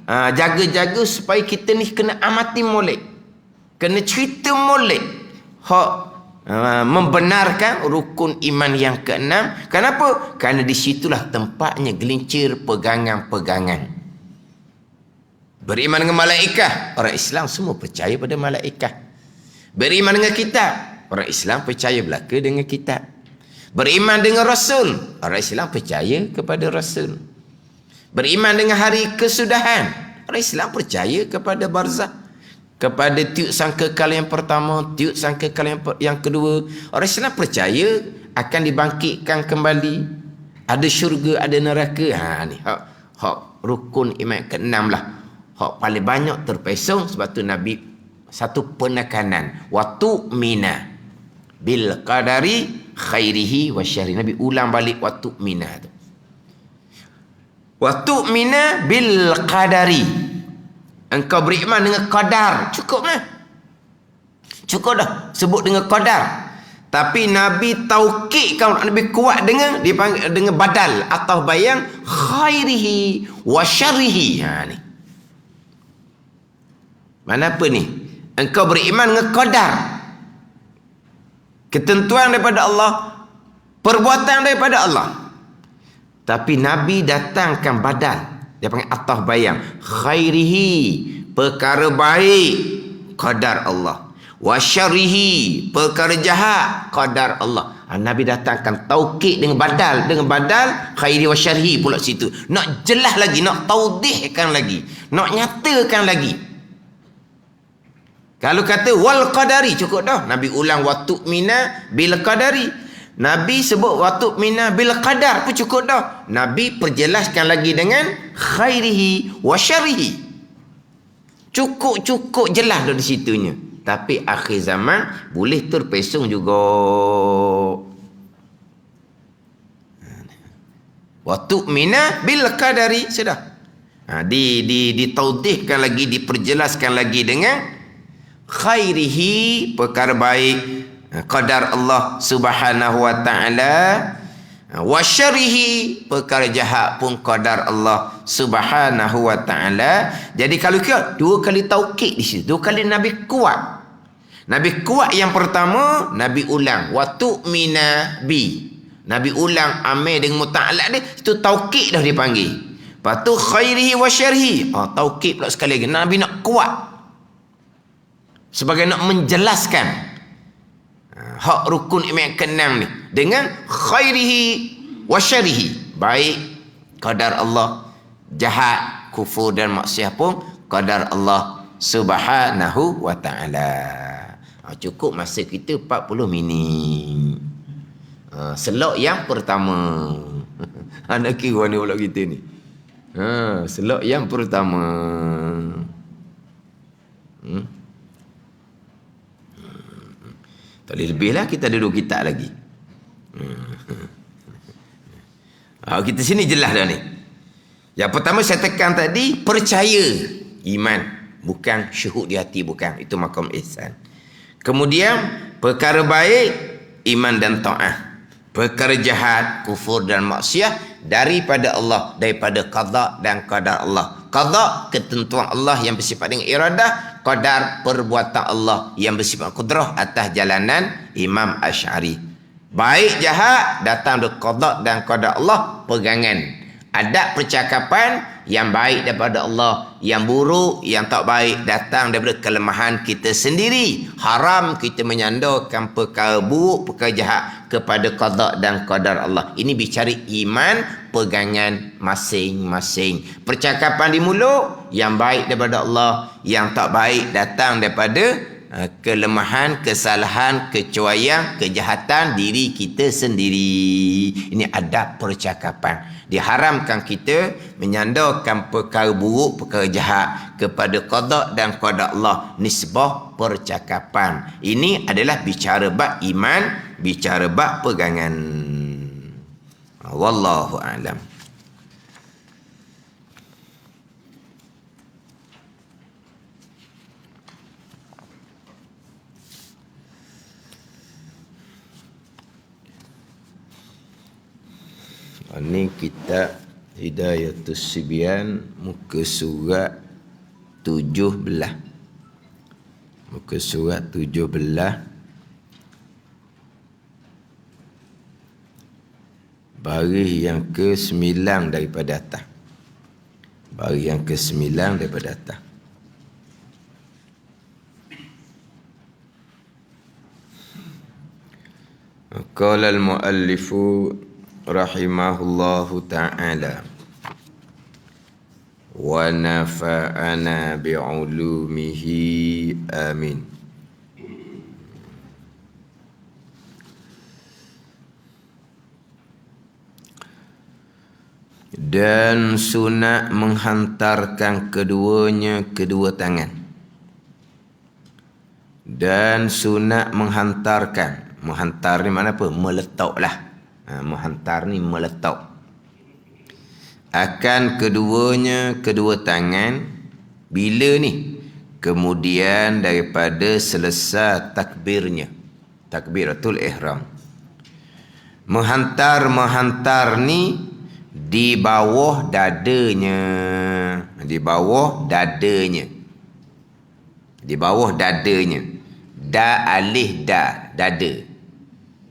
jaga-jaga supaya kita ni kena amati molek, kena cerita molek hak membenarkan rukun iman yang keenam. Kenapa? Kerana disitulah tempatnya gelincir pegangan-pegangan. Beriman dengan malaikat, orang Islam semua percaya pada malaikat. Beriman dengan kitab, orang Islam percaya belaka dengan kitab. Beriman dengan Rasul, orang Islam percaya kepada Rasul. Beriman dengan hari kesudahan, orang Islam percaya kepada barzakh, kepada tiup sangkakala yang pertama, tiup sangkakala yang kedua. Orang Islam percaya akan dibangkitkan kembali, ada syurga, ada neraka. Ni hak rukun iman keenam lah, hak paling banyak terpesong. Sebab tu Nabi satu penekanan, waktu mina bil qadari khairihi wa syarri. Nabi ulang balik waktu mina tu. Waktu mina bil qadari, engkau beriman dengan qadar. Cukup lah, cukup dah sebut dengan qadar. Tapi Nabi taukidkan, Nabi kuat dengan dipanggil dengan badal atau bayang khairihi wa syarrihi. Ni. Mana apa ni? Engkau beriman dengan qadar. Ketentuan daripada Allah, perbuatan daripada Allah. Tapi Nabi datangkan badal. Dia panggil atah bayang. Khairihi, perkara baik, qadar Allah. Wa syarrihi, perkara jahat, qadar Allah. Nabi datangkan taukid dengan badal. Dengan badal, khairi wa syarrihi pula situ. Nak jelas lagi, nak taudihkan lagi. Nak nyatakan lagi. Kalau kata wal qadari, cukup dah. Nabi ulang wa tu'mina bil qadari. Nabi sebut wa tu'mina bil qadar pun cukup dah. Nabi perjelaskan lagi dengan khairihi wa syarrihi. Cukup jelas dah di situnya. Tapi akhir zaman boleh terpesong juga. Wa tu'mina bil qadari sudah. Ditaudihkan lagi, diperjelaskan lagi dengan khairihi, perkara baik, qadar Allah subhanahu wa ta'ala, wa syarrihi, perkara jahat pun qadar Allah subhanahu wa ta'ala. Jadi kalau kita dua kali taukid di situ, dua kali Nabi kuat. Nabi kuat yang pertama, Nabi ulang wa tu'mina bi. Nabi ulang amil dengan muta'alaq dia, itu taukid dah dipanggil. Lepas tu khairihi wa syarrihi, taukid pula sekali lagi. Nabi nak kuat sebagai nak menjelaskan hak rukun iman keenam ni dengan khairihi wa syarrihi, baik qadar Allah, jahat kufur dan maksiat pun qadar Allah subhanahu wa ta'ala. Cukup masa kita 40 minit. Selok yang pertama. Anak kira ni pula kita ni. Selok yang pertama. Tak boleh lebih lah, kita ada 2 kitab lagi. Kita sini jelas dah ni. Yang pertama saya tekan tadi, percaya iman, bukan syuhud di hati, bukan. Itu maqam ihsan. Kemudian perkara baik, iman dan ta'ah. Perkara jahat, kufur dan maksiat daripada Allah, daripada qada dan qadar Allah. Qada, ketentuan Allah yang bersifat dengan iradah. Qadar, perbuatan Allah yang bersifat kudrah atas jalanan Imam Asy'ari. Baik jahat datang dari qada dan qadar Allah, pegangan. Adab percakapan yang baik daripada Allah, yang buruk, yang tak baik datang daripada kelemahan kita sendiri. Haram kita menyandarkan perkara buruk, perkara jahat kepada qada dan qadar Allah. Ini bicara iman, pegangan masing-masing. Percakapan di mulut yang baik daripada Allah, yang tak baik datang daripada kelemahan, kesalahan, kecuaian, kejahatan diri kita sendiri. Ini adab percakapan. Diharamkan kita menyandarkan perkara buruk, perkara jahat kepada qada dan qadar Allah. Nisbah percakapan. Ini adalah bicara bab iman, bicara bab pegangan. Wallahu a'lam. Ini kitab Hidayatus Sibyan, muka surat 17. Muka surat 17. Baris yang ke-9 daripada atas. Baris yang ke-9 daripada atas. Qala al-muallifu rahimahullahu ta'ala wa nafa'ana bi'ulumihi amin. Dan sunat menghantarkan keduanya kedua tangan. Dan sunat menghantarkan. Menghantar ni mana apa? Meletaklah. Menghantar ni meletak. Akan keduanya kedua tangan. Bila ni? Kemudian daripada selesai takbirnya. Takbiratul ihram. Menghantar ni di bawah dadanya. Di bawah dadanya. Di bawah dadanya. Da alif da, dada.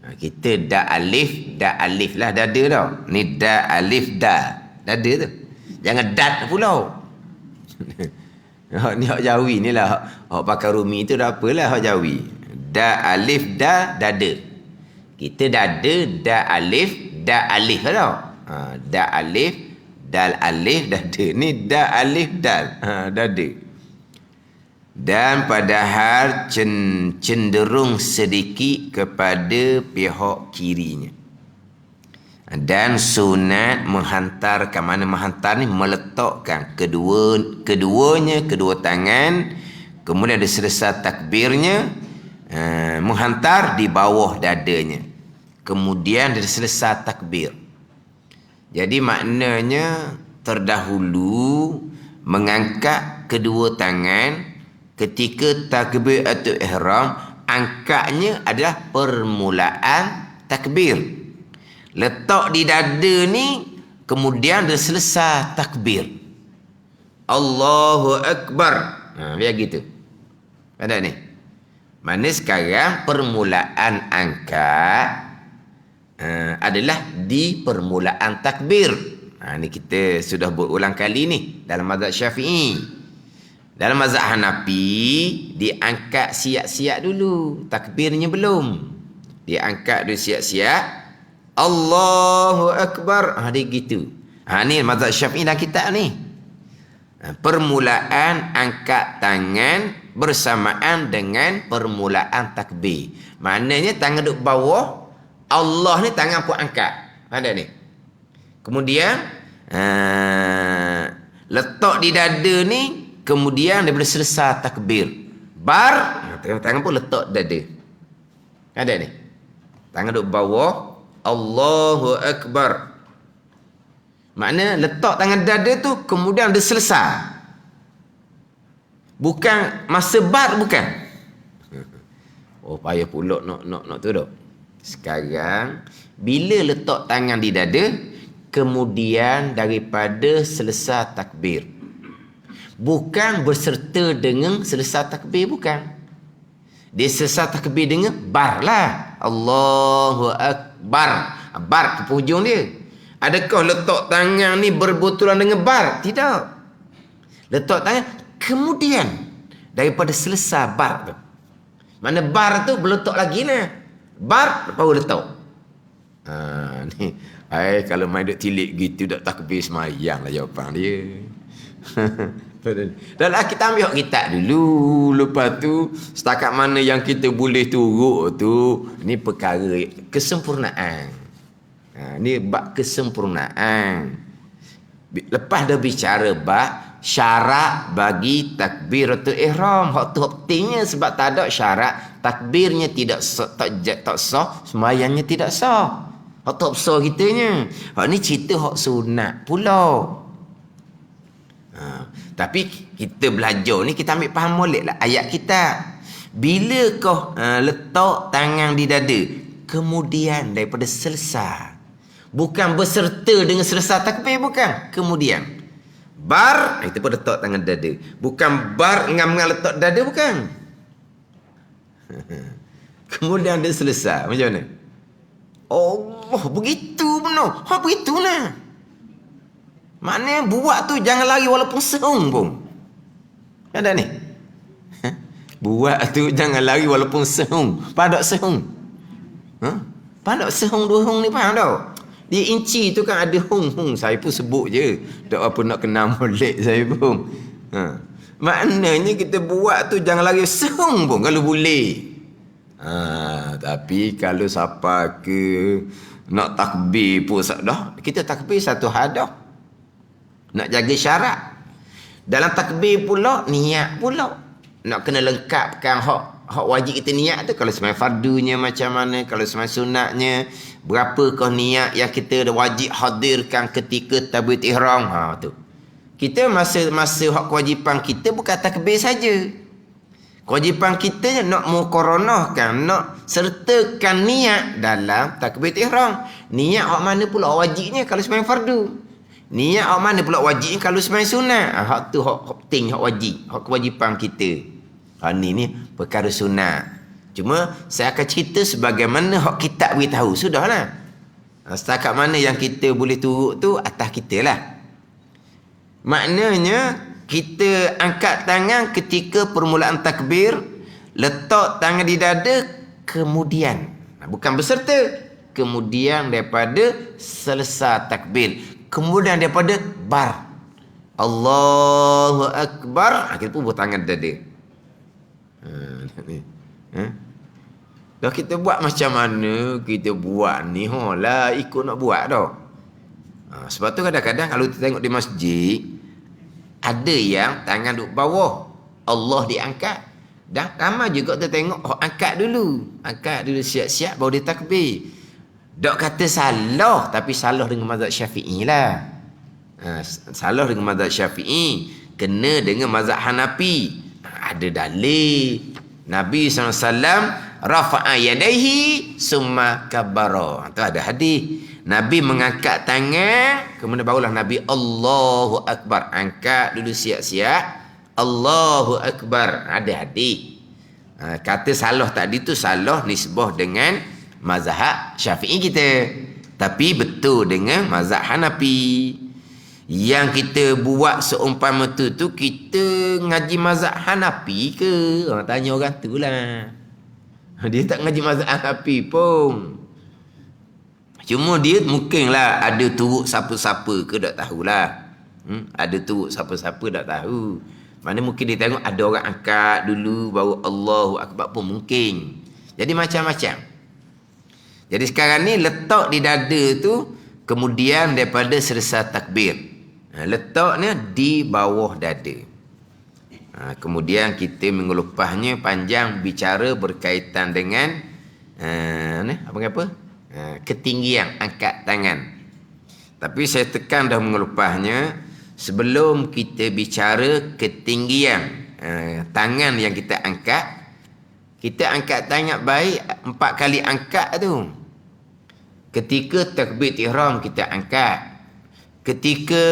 Kita da alif lah dada tau. Ni da alif da, dada tu. Jangan dat pula. Ni hak Jawi ni lah. Hak pakai Rumi tu dah apalah hak Jawi. Da alif da, dada. Kita dada, da alif tau. Da alif, dal alif, dada. Ni da alif dal, dada. Dan padahal cenderung sedikit kepada pihak kirinya. Dan sunat menghantarkan, mana menghantar ni meletakkan kedua tangan, kemudian ada selesai takbirnya, menghantar di bawah dadanya, kemudian ada selesai takbir. Jadi maknanya terdahulu mengangkat kedua tangan ketika takbiratul ihram, angkatnya adalah permulaan takbir. Letak di dada ni, kemudian dah selesai takbir. Allahu Akbar. Biar gitu. Ada ni. Mana sekarang permulaan angkat adalah di permulaan takbir. Ni kita sudah berulang kali ni dalam mazhab Syafi'i. Dalam mazhab Hanafi, diangkat siap-siap dulu. Takbirnya belum. Diangkat dulu siap-siap. Allahu Akbar. Dia gitu. Ni mazhab Syafi'i dalam kitab ni. Permulaan angkat tangan bersamaan dengan permulaan takbir. Maknanya tangan duduk bawah. Allah ni tangan pun angkat. Ada ni. Kemudian, letak di dada ni. Kemudian daripada selesai takbir, tangan pun letak dada. Ada ni. Tangan duduk bawah. Allahu Akbar. Makna letak tangan dada tu kemudian dia selesai. Bukan masa bar, bukan. Oh, payah pula nak tu dah. Sekarang bila letak tangan di dada, kemudian daripada selesai takbir. Bukan berserta dengan selesai takbir, bukan. Dia selesai takbir dengan bar lah. Allahu Akbar. Bar ke hujung dia. Adakah letak tangan ni berbetulan dengan bar? Tidak. Letak tangan kemudian daripada selesai bar tu. Mana bar tu berletak lagi lah. Bar baru letak. Ni. Kalau main duk tilik gitu dak takbir semayang lah jawapan dia. Dan kita ambil kitab dulu. Lepas tu setakat mana yang kita boleh turut tu, ni perkara kesempurnaan. Ni bab kesempurnaan. Lepas dah bicara bab syarat bagi takbiratul ihram, hak tu pentingnya sebab tak ada syarat, takbirnya tak sah, sembahyangnya tidak sah. Hak tu besar kitanya. Hak ni cerita hak sunat pula. Tapi kita belajar ni kita ambil faham molek lah ayat kita. Bila kau letak tangan di dada, kemudian daripada selesai, bukan berserta dengan selesai takbir, bukan. Kemudian bar, kita pun letak tangan dada. Bukan bar ngam-ngam letak dada, bukan. Kemudian dia selesai. Macam mana? Allah, begitu benar. Begitulah. Maknanya buat tu jangan lari walaupun sehung pun. Ada ni. Buat tu jangan lari walaupun sehung. Padak sehung. Padak sehung dua hung ni faham tak? Dia inci tu kan ada hung-hung. Saya pun sebut je. Tak apa nak kena molek saya pun. Maknanya kita buat tu jangan lari sehung pun kalau boleh. Tapi kalau siapa ke nak takbir pun dah. Kita takbir satu hadah. Nak jaga syarat. Dalam takbir pula, niat pula. Nak kena lengkapkan hak wajib kita niat tu. Kalau semai fardunya macam mana, kalau semai sunatnya, berapakah niat yang kita wajib hadirkan ketika takbir ihram. Tu. Kita masa hak kewajipan kita bukan takbir saja. Kewajipan kita nak muqaranahkan, nak sertakan niat dalam takbir ihram. Niat hak mana pula wajibnya kalau sembahyang fardu? Niat hak mana pula wajibnya kalau sembahyang sunat? Hak tu hak penting, hak wajib, hak kewajipan kita. Ni perkara sunat. Cuma saya akan cerita sebagaimana hak kitab beritahu. Sudahlah. Setakat mana yang kita boleh turut tu atas kita lah. Maknanya kita angkat tangan ketika permulaan takbir, letak tangan di dada, kemudian, bukan berserta, kemudian daripada selesai takbir, kemudian daripada bar, Allahu Akbar, kita pun bertangan di dada. Dah kita buat macam mana kita buat ni, lah ikut nak buat dah. Sebab tu kadang-kadang kalau kita tengok di masjid, ada yang tangan duduk bawah, Allah diangkat. Dan ramai juga kita tengok, angkat dulu siap-siap baru dia takbir. Tak kata salah, tapi salah dengan mazhab Syafi'i lah. Salah dengan mazhab Syafi'i, kena dengan mazhab Hanafi. Ada dalil Nabi SAW rafa'a yadaihi summa kabbara. Itu ada hadis. Nabi mengangkat tangan, kemudian barulah Nabi Allahu Akbar. Angkat dulu siap-siap, Allahu Akbar. Ada hadis. Kata salah tadi tu salah nisbah dengan mazhab Syafi'i kita. Tapi betul dengan mazhab Hanafi. Yang kita buat seumpama tu kita ngaji mazhab Hanafi ke? Tanya orang tu lah. Dia tak ngaji mazhab Hanafi pun. Cuma dia mungkinlah ada turut siapa-siapa ke tak tahulah. Ada turut siapa-siapa tak tahu. Mana mungkin dia tengok ada orang angkat dulu baru Allahu Akbar pun mungkin. Jadi macam-macam. Jadi sekarang ni letak di dada tu, kemudian daripada selesai takbir. Letaknya di bawah dada. Kemudian kita mengelupahnya panjang bicara berkaitan dengan apa? Ketinggian angkat tangan. Tapi saya tekan dah mengelupahnya, sebelum kita bicara ketinggian tangan yang kita angkat tangan baik 4 kali angkat tu. Ketika takbir ihram kita angkat, ketika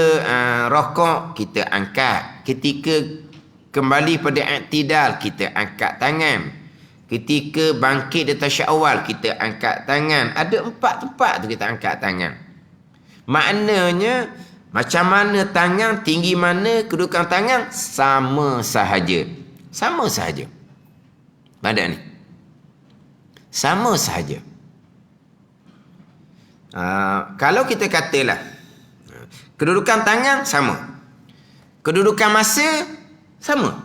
rokok kita angkat, ketika kembali pada i'tidal kita angkat tangan, ketika bangkit di tasyawal kita angkat tangan. Ada 4 tempat tu kita angkat tangan. Maknanya macam mana tangan, tinggi mana kedudukan tangan, sama sahaja. Sama sahaja. Ada ni. Sama sahaja. Kalau kita katalah kedudukan tangan sama, kedudukan masa sama.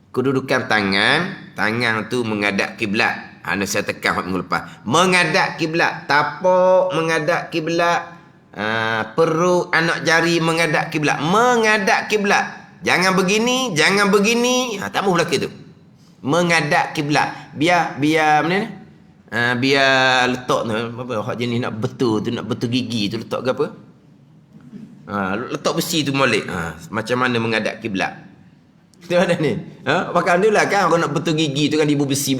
Kedudukan tangan tu menghadap kiblat. Anda saya tekan minggu lepas. Menghadap kiblat, tapak menghadap kiblat, perut anak jari menghadap kiblat. Menghadap kiblat. Jangan begini, jangan begini. Tak mahu belaka tu. Menghadap kiblat. Biar mana ni? Biar letak tu hak jenis nak betul tu, nak betul gigi tu letak ke apa? Letak besi tu molek. Macam mana menghadap kiblat. Kita ada ni. Pakai alhamdulillah kan orang nak betul gigi tu kan ibu besi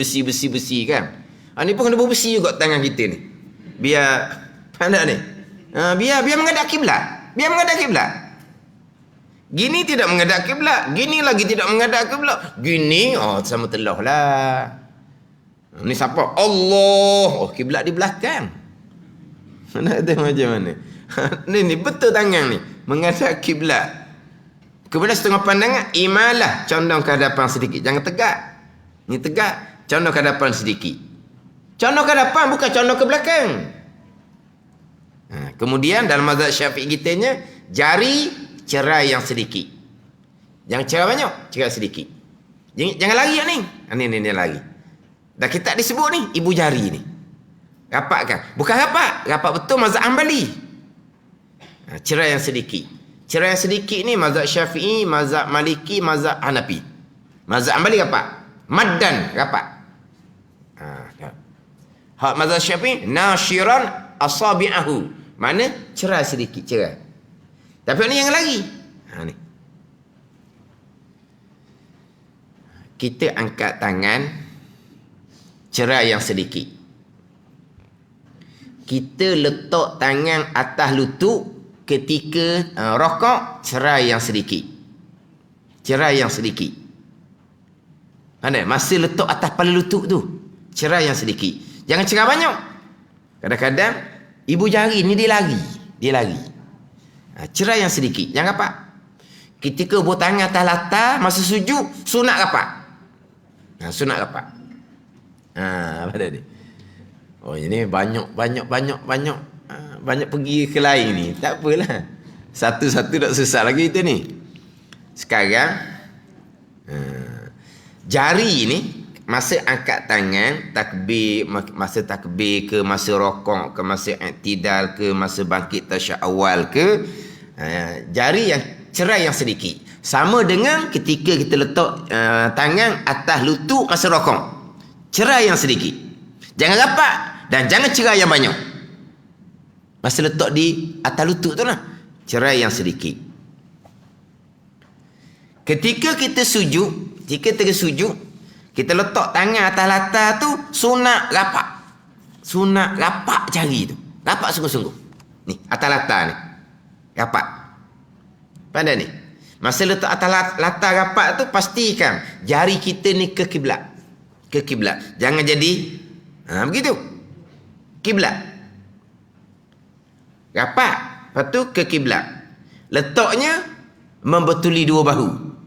kan. Ni pun kena besi juga tangan kita ni. Biar pandai ni. Biar menghadap kiblat. Biar menghadap kiblat. Gini tidak menghadap kiblat, gini lagi tidak menghadap kiblat. Gini sama telah lah. Ni siapa? Allah. Kiblat di belakang. Nak tahu macam mana? Ni betul tangan ni menghadap kiblat. Kemudian setengah pandangan imalah, condong ke hadapan sedikit, jangan tegak. Ni tegak, condong ke hadapan sedikit. Condong ke hadapan bukan condong ke belakang. Kemudian dalam mazhab Syafi'i kitanya, jari cerai yang sedikit. Jangan cerai banyak, cerai sedikit. Jangan lari ni. Ni lari. Dah kita disebut ni ibu jari ni. Rapat kan? Bukan rapat betul mazhab Hanbali. Cerai yang sedikit. Cerai yang sedikit ni mazhab Syafi'i, mazhab Maliki, mazhab Hanafi. Mazhab Hanbali rapat. Maddan rapat. Hak mazhab Syafi'i nasyiran asabi'ahu. Mana cerai sedikit, cerai. Tapi ni yang lagi. Ni. kita angkat tangan, cerai yang sedikit. Kita letak tangan atas lutut ketika rokok, cerai yang sedikit. Cerai yang sedikit. Mana? Masa letak atas kepala lutut tu, cerai yang sedikit. Jangan cerai banyak. Kadang-kadang ibu jari ni dia lari. Cerai yang sedikit. Jangan rapat. Ketika buat tangan atas latar masa sujud, sunat rapat. Sunat rapat. Pada ni. Oh, ini banyak pergi ke lain ni. Tak apalah. Satu-satu tak susah lagi itu ni. Sekarang jari ni masa angkat tangan, takbir, masa takbir ke, masa rokok ke, masa i'tidal ke, masa bangkit tasyahud awal ke, jari yang cerai yang sedikit. Sama dengan ketika kita letak tangan atas lutut masa rokok. Cerai yang sedikit. Jangan rapat dan jangan cerai yang banyak. Masa letak di atas lutut tu lah, cerai yang sedikit. Ketika kita sujud, jika terus sujud, kita letak tangan atas latar tu, sunat rapat. Sunat rapat jari tu. Rapat sungguh-sungguh. Ni, atas latar ni. Rapat. Pandai ni. Masa letak atas latar rapat tu, pastikan jari kita ni ke kiblat. Ke kiblat. Jangan jadi begitu. Kiblat. Rapat. Lepas tu ke kiblat. Letaknya membetuli dua bahu.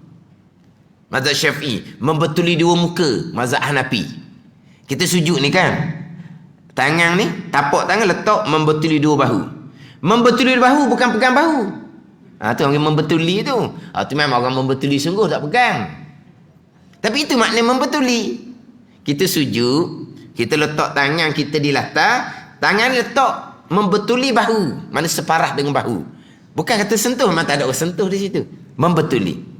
Mazhab Syafi'i membetuli dua muka. Mazhab Hanafi. Kita sujud ni kan, tangan ni, tapak tangan letak membetuli dua bahu. Membetuli dua bahu bukan pegang bahu. Tu orang membetuli tu. Tu memang orang membetuli sungguh, tak pegang. Tapi itu makna membetuli. Kita sujud, kita letak tangan kita di latar, tangan letak membetuli bahu. Mana separah dengan bahu. Bukan kata sentuh, memang tak ada orang sentuh di situ. Membetuli.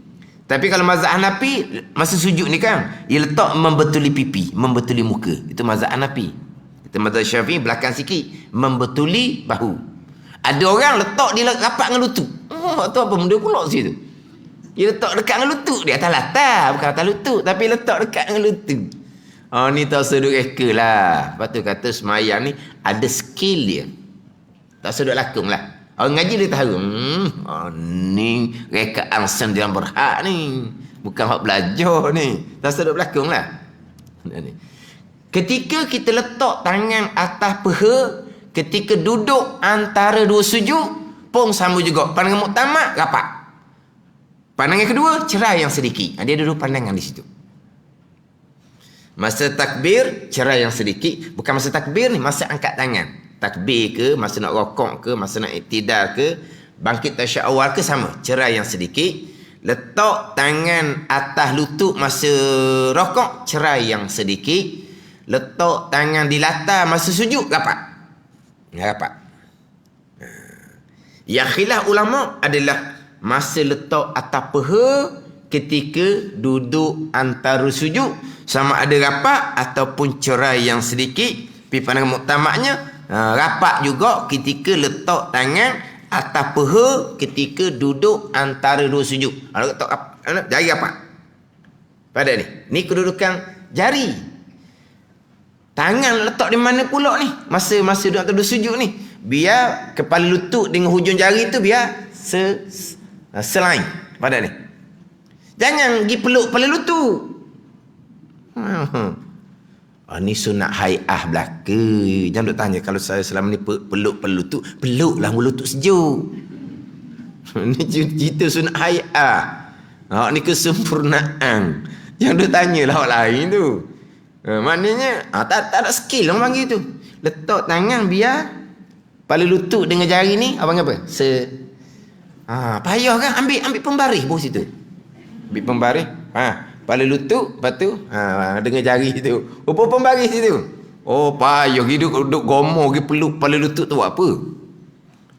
Tapi kalau mazhab Hanafi, masa sujud ni kan, dia letak membetuli pipi, membetuli muka. Itu mazhab Hanafi. Itu mazhab Syafi'i belakang sikit, membetuli bahu. Ada orang letak dia rapat dengan lutut. Tu apa benda pula situ? Dia letak dekat dengan lutut, dia atas latar, bukan atas lutut, tapi letak dekat dengan lutut. Ni tak sedut reka lah. Lepas tu kata semayang ni ada skill dia. Tak sedut lakum lah. Orang ngaji dia tahu. Ni rekaan sendiran berhak ni. Bukan hak belajar ni. Tak sedut berlakon lah. Ketika kita letak tangan atas peha, ketika duduk antara dua sujud, pun sama juga. Pandangan muktamad, rapat. Pandangan kedua, cerai yang sedikit. Dia ada dua pandangan di situ. Masa takbir, cerai yang sedikit. Bukan masa takbir ni, masa angkat tangan. Takbir ke, masa nak rokok ke, masa nak i'tidal ke, bangkit tasyahud awal ke, sama. Cerai yang sedikit. Letak tangan atas lutut masa rokok, cerai yang sedikit. Letak tangan di latar masa sujud, rapat. Rapat. Yang khilaf ulama adalah masa letak atas peha ketika duduk antara sujud, sama ada rapat ataupun cerai yang sedikit. Tapi pandangan muktamadnya, rapat juga ketika letak tangan atas peha ketika duduk antara dua sujud. Letak jari rapat. Pada ni. Ni kedudukan jari. Tangan letak di mana pula ni? Masa duduk antara dua sujud ni. Biar kepala lutut dengan hujung jari tu biar selain. Pada ni. Jangan pergi peluk kepala lutut. Ni sunat hai'ah belaka. Jangan duk tanya kalau saya selama ni peluk lutut. Peluklah lutut sejuk. Ni cerita sunat hai'ah. Ni kesempurnaan. Jangan duk tanyalah orang lain tu. Maknanya tak ada skill orang panggil tu. Letak tangan biar kepala lutut dengan jari ni abang apa? Payah kan? Ambil pembaris bawah situ. Ambil pembaris. Kepala lutut, lepas tu dengan jari situ. Pembaris situ. Payah duduk gomoh pergi peluk kepala lutut tu buat apa?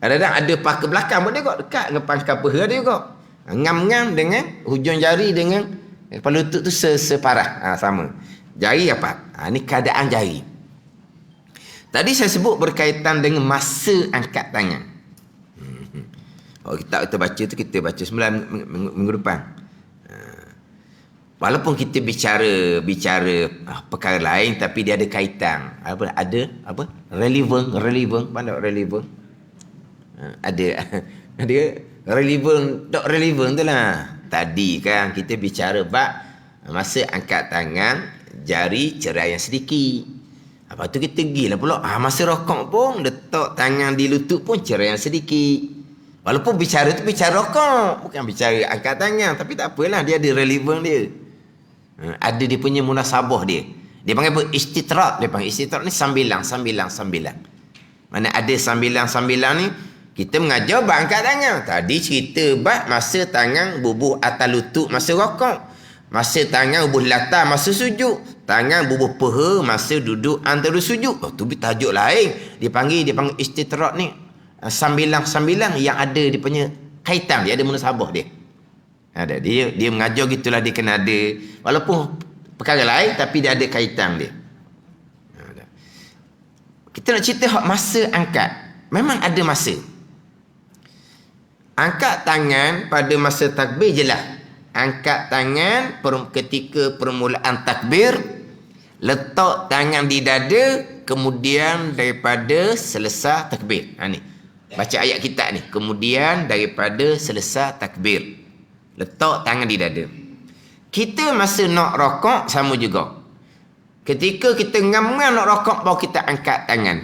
Kadang-kadang ada pakai belakang pun dia kok dekat dengan pangkal peha dia kok. Ngam-ngam dengan hujung jari dengan kepala lutut tu separah. Sama. Jari apa? Ni keadaan jari. Tadi saya sebut berkaitan dengan masa angkat tangan. Kitab kita baca tu, kita baca semula minggu depan. Walaupun kita bicara perkara lain tapi dia ada kaitan. Apa? Relevant, pandai relevant. Ada relevant, tak relevant tu lah. Tadi kan kita bicara bab masa angkat tangan jari ceraian sedikit. Lepas tu kita pergilah pula masa rokok pun letak tangan di lutut pun ceraian sedikit. Walaupun bicara tu bicara rokok, bukan bicara angkat tangan, tapi tak apalah, dia ada relevant dia. Ada dia punya munasabah dia. Dia panggil apa? Istitrak. Dia panggil istitrak ni sambilan. Mana ada sambilan ni, kita mengajar bab angkat tangan. Tadi cerita bab masa tangan bubuh atas lutut masa rokok. Masa tangan bubuh latar masa sujud. Tangan bubuh peha masa duduk antara sujud. Tu tajuk lain. Dia panggil istitrak ni sambilan yang ada dia punya kaitan, dia ada munasabah dia. Ada dia mengajar gitulah, dia kena ada walaupun perkara lain tapi dia ada kaitan dia. Kita nak cerita hak masa angkat. Memang ada masa. Angkat tangan pada masa takbir jelas. Angkat tangan ketika permulaan takbir, letak tangan di dada, kemudian daripada selesai takbir. Ni. Baca ayat kita ni. Kemudian daripada selesai takbir, letak tangan di dada. Kita masa nak rokok sama juga. Ketika kita ngam-ngam nak rokok, baru kita angkat tangan.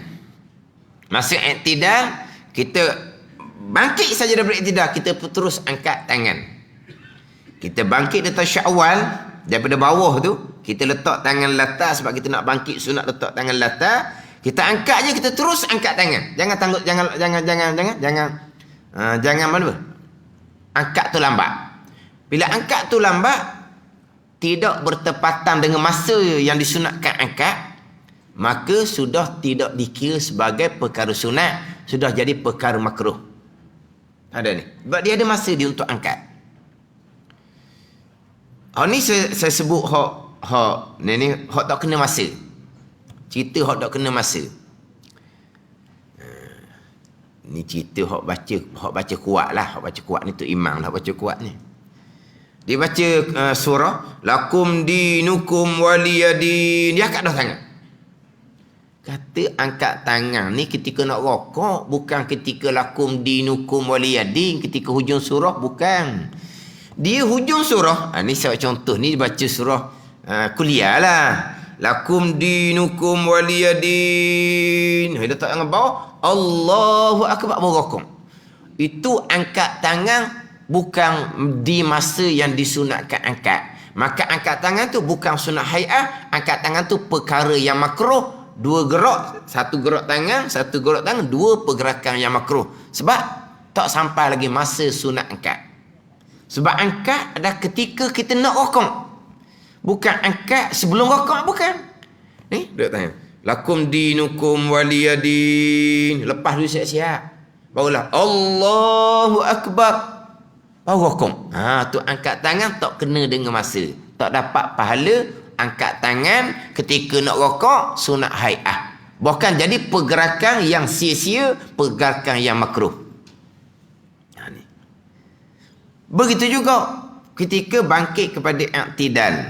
Masa iktidal, kita bangkit saja daripada iktidal, kita terus angkat tangan. Kita bangkit dari syawal, daripada bawah tu, kita letak tangan latar sebab kita nak bangkit sunat letak tangan latar. Kita angkat je, kita terus angkat tangan. Jangan mana? Angkat tu lambat. Bila angkat tu lambat, tidak bertepatan dengan masa yang disunatkan angkat, maka sudah tidak dikira sebagai perkara sunat, sudah jadi perkara makruh. Ada ni. Sebab dia ada masa dia untuk angkat. Ni saya sebut hak tak kena masa. Cerita hak tak kena masa. Ni cerita hak baca kuat lah. Hak baca kuat ni tu imam lah baca kuat ni. Dia baca surah lakum dinukum waliyadin. Dia angkat dah tangan. Kata angkat tangan ni ketika nak rokok, bukan ketika lakum dinukum waliyadin, ketika hujung surah, bukan. Dia hujung surah. Ni saya contoh ni baca surah kuliah lah. Lakum dinukum waliyadin. Dia letak tangan bawah. Allahu akbar berokok. Itu angkat tangan bukan di masa yang disunatkan angkat. Maka angkat tangan tu bukan sunat hai'ah. Angkat tangan tu perkara yang makruh. Dua gerak, satu gerak tangan, dua pergerakan yang makruh. Sebab tak sampai lagi masa sunat angkat. Sebab angkat adalah ketika kita nak rokok. Bukan angkat sebelum rokok, bukan. Ni, duduk tanya. Lakum dinukum waliyadin. Lepas dulu siap-siap. Barulah Allahu akbar. Baru rokok. Tu angkat tangan tak kena dengan masa. Tak dapat pahala angkat tangan ketika nak rokok sunat hai'ah. Bahkan jadi pergerakan yang sia-sia, pergerakan yang makruh. Begitu juga ketika bangkit kepada iktidal.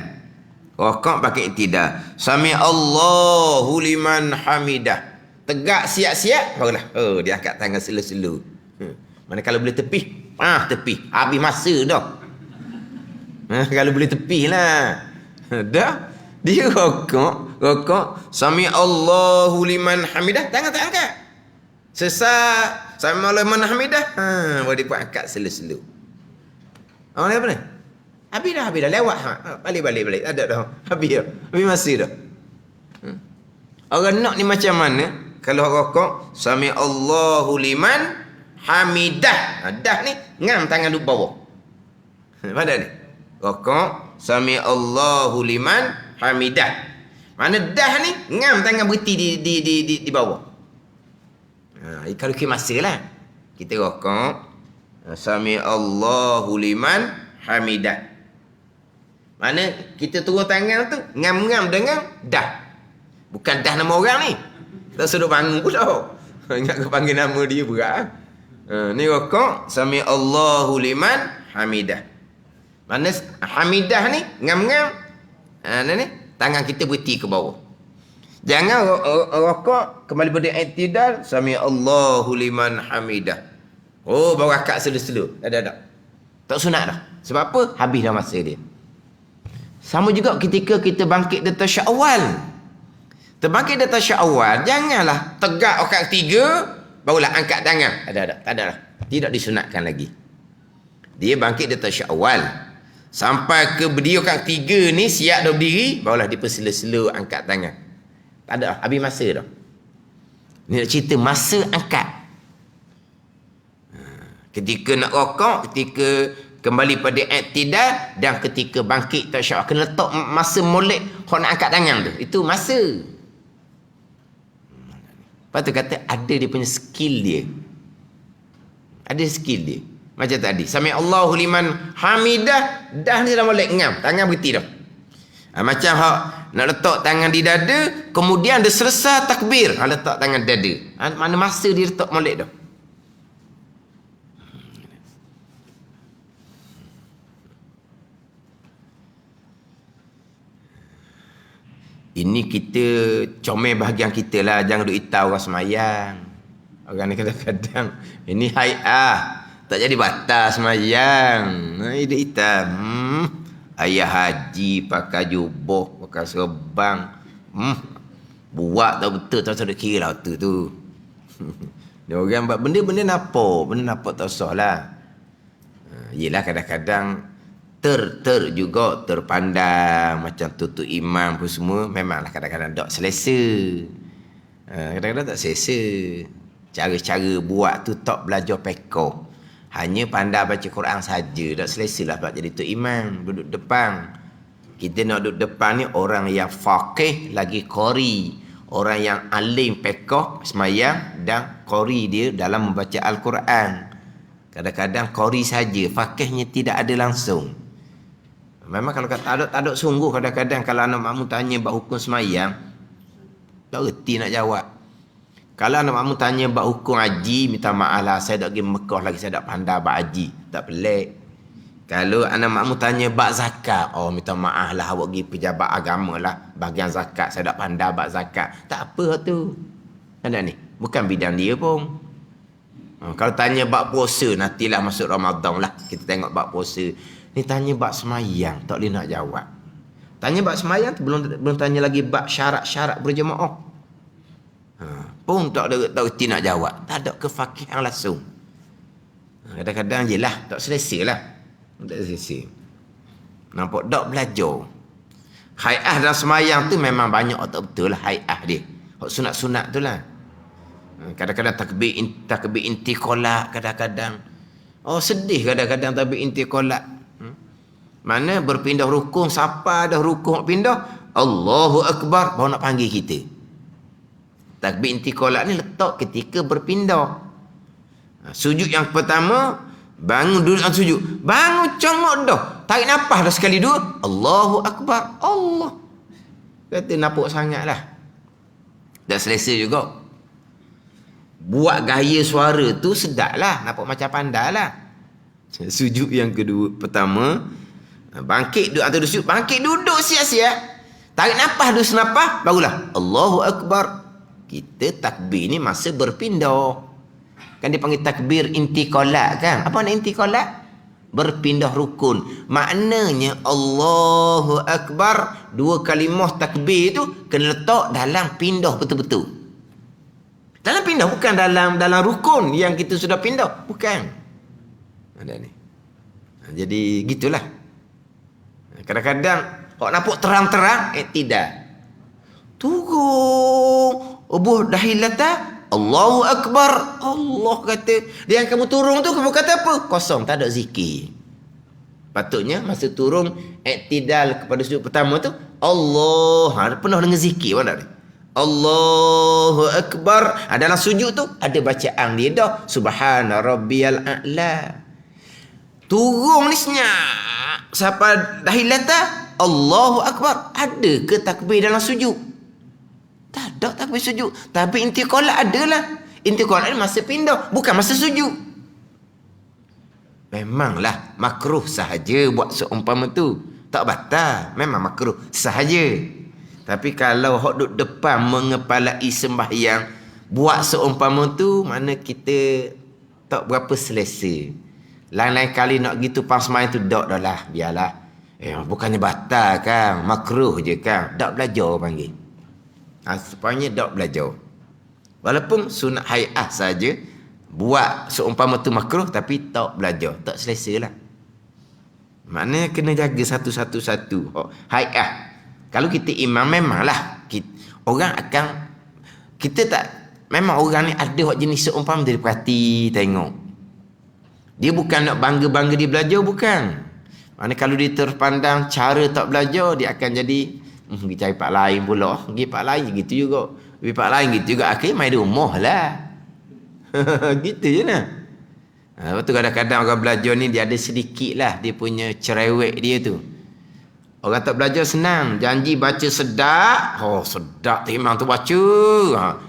Rokok pakai iktidal. Sami Allahu liman hamidah. Tegak siap-siap barulah. Dia angkat tangan slow-slow. Mana kalau boleh tepi? Tepi. Habis masa dah. Kalau boleh tepi lah. Dah. Dia rokok. Sami Allahu liman hamidah. Tangan tak angkat. Sesak. Sami Allahu liman hamidah. Baru dia pun angkat slow-slow. Ni apa ni? Habis dah. Lewat. Balik. Ada dah. Habis masa dah. Orang nak ni macam mana? Kalau rokok, Sami Allahu liman hamidah. Dah ni, ngam tangan duduk bawah. Pada ni? Rokok, Sami Allahu liman hamidah. Mana dah ni, ngam tangan berhenti di bawah. Kalau kita masa lah. Kita rokok, Sami Allahu liman hamidah. Mana kita turun tangan tu ngam-ngam dengan dah. Bukan dah nama orang ni. Tak suruh bangun pula. Ingat kau panggil nama dia berat. Ni rokok Sami Allahu liman hamidah. Mana hamidah ni ngam-ngam. Ni tangan kita berhenti ke bawah. Jangan rokok kembali pada i'tidal, sami Allahu liman hamidah. Oh, baru akak slow-slow. Dah. Tak sunat dah. Sebab apa? Habis dah masa dia. Sama juga ketika kita bangkit di tasyawal. Terbangkit di tasyawal, janganlah tegak rakaat ketiga barulah angkat tangan. Tak ada dah. Tidak disunatkan lagi. Dia bangkit di tasyawal. Sampai ke berdiri rakaat ketiga ni siap dah berdiri, barulah dia persela-sela angkat tangan. Tak ada, habis masa dah. Ni nak cerita masa angkat. Ketika nak rokok, ketika kembali pada i'tidal dan ketika bangkit tasyahud, kena letak masa molek hok nak angkat tangan tu. Itu masa. Lepas tu kata ada dia punya skill dia. Ada skill dia. Macam tadi, sami Allahu liman hamidah, dah ni dah molek ngam, tangan berhenti dah. Macam hak nak letak tangan di dada, kemudian dia selesai takbir, letak tangan dada. Mana masa dia letak molek dah. Ini kita comel bahagian kita lah. Jangan duk itau orang semayang. Orang ni kadang-kadang ini hai'ah, tak jadi batal semayang. Dia hitam. Ayah haji pakai jubah, pakai serban. Buat tak betul, tak usah kira lah tu. Dia orang buat benda-benda nampak tak usah lah. Yelah kadang-kadang juga terpandang macam tutup imam pun semua, memanglah kadang-kadang tak selesa. Kadang-kadang tak selesa. Cara-cara buat tu tak belajar pekoh. Hanya pandai baca Quran saja, tak selesa lah buat jadi tutup imam, duduk depan. Kita nak duduk depan ni orang yang faqih lagi qari, orang yang alim pekoh semayang dan qari dia dalam membaca Al-Quran. Kadang-kadang qari saja, faqihnya tidak ada langsung. Memang kalau kata tak ada sungguh, kadang-kadang kalau anak makmum tanya bab hukum semayang, tak reti nak jawab. Kalau anak makmum tanya bab hukum haji, minta maaf lah, saya tak pergi Mekah lagi, saya tak pandai bab haji. Tak pelik. Kalau anak makmum tanya bab zakat, oh minta maaf lah, awak pergi pejabat agama lah, bahagian zakat, saya tak pandai bab zakat. Tak apa tu. Ada ni, bukan bidang dia pun. Kalau tanya bab puasa, nantilah masuk Ramadan lah, kita tengok bab puasa. Ni tanya bab semayang, tak boleh nak jawab. Tanya bab semayang tu belum tanya lagi bab syarat-syarat berjemaah. Pun tak reti nak jawab. Tak ada kefakihan langsung. Kadang-kadang je lah, tak selesa lah. Tak selesa. Nampak tak belajar. Hai'ah dalam semayang tu memang banyak tak betul lah hai'ah dia. Sunat-sunat tu lah. Kadang-kadang takbir intiqalah kadang-kadang. Oh sedih kadang-kadang takbir intiqalah. Mana berpindah rukun, siapa dah rukun pindah, Allahu Akbar, baru nak panggil kita. Takbir intiqalah ni letak ketika berpindah. Sujud yang pertama, bangun duduk dalam sujud. Bangun congok dah. Tarik nafas dah sekali dua. Allahu Akbar. Allah. Kata nampak sangat lah. Dah selesa juga. Buat gaya suara tu sedap lah. Nampak macam pandai lah. Sujud yang kedua, pertama, bangkit duduk atau sujud. Bangkit duduk siap-siap. Tarik nafas dulu senafas. Barulah Allahu Akbar. Kita takbir ni masa berpindah. Kan dia panggil takbir intiqalat kan. Apa nak intiqalat? Berpindah rukun. Maknanya Allahu Akbar, dua kalimah takbir tu kena letak dalam pindah betul-betul. Dalam pindah, bukan dalam rukun yang kita sudah pindah. Bukan. Ada ni. Jadi gitulah. Kadang-kadang kalau nampak terang-terang, tidak. Turun. Ubuh dahilata. Allahu Akbar. Allah kata. Dia yang kamu turun tu, kamu kata apa? Kosong, tak ada zikir. Patutnya masa turun i'tidal kepada sujud pertama tu, Allah. Penuh dengan zikir. Mana ni? Allahu Akbar. Dalam sujud tu ada bacaan dia dah. Subhana rabbiyal a'la. Turun ni senyap. Siapa dahilata? Allahu Akbar. Ada ke takbir dalam sujud? Tak ada takbir sujud. Tapi intiqalat adalah. Intiqalat ni masa pindah, bukan masa sujud. memanglah makruh sahaja buat seumpama tu. Tak batal, memang makruh sahaja. Tapi kalau hok duduk depan mengepalai sembahyang buat seumpama tu, mana kita tak berapa selesa. Lain-lain kali nak gitu pas main tu dak dah lah, biarlah. Bukannya batal kan, makruh je kan. Dak belajar panggil. Sepatutnya dak belajar. Walaupun sunat hai'ah saja, buat seumpama tu makruh tapi tak belajar, tak selesa lah. Maknanya kena jaga satu-satu. Hai'ah. Kalau kita imam memanglah orang akan, kita tak, memang orang ni ada jenis seumpama dia perhati tengok. Dia bukan nak bangga-bangga dia belajar, bukan. Maknanya kalau dia terpandang cara tak belajar, dia akan jadi pergi cari pak lain pula. Pergi pak lain gitu juga. Pergi pak lain gitu juga. Akhirnya main di rumah lah. Gitu je lah. Lepas tu kadang-kadang orang belajar ni dia ada sedikit lah dia punya cerewet dia tu. Orang tak belajar senang. Janji baca sedap. Sedap memang tu baca.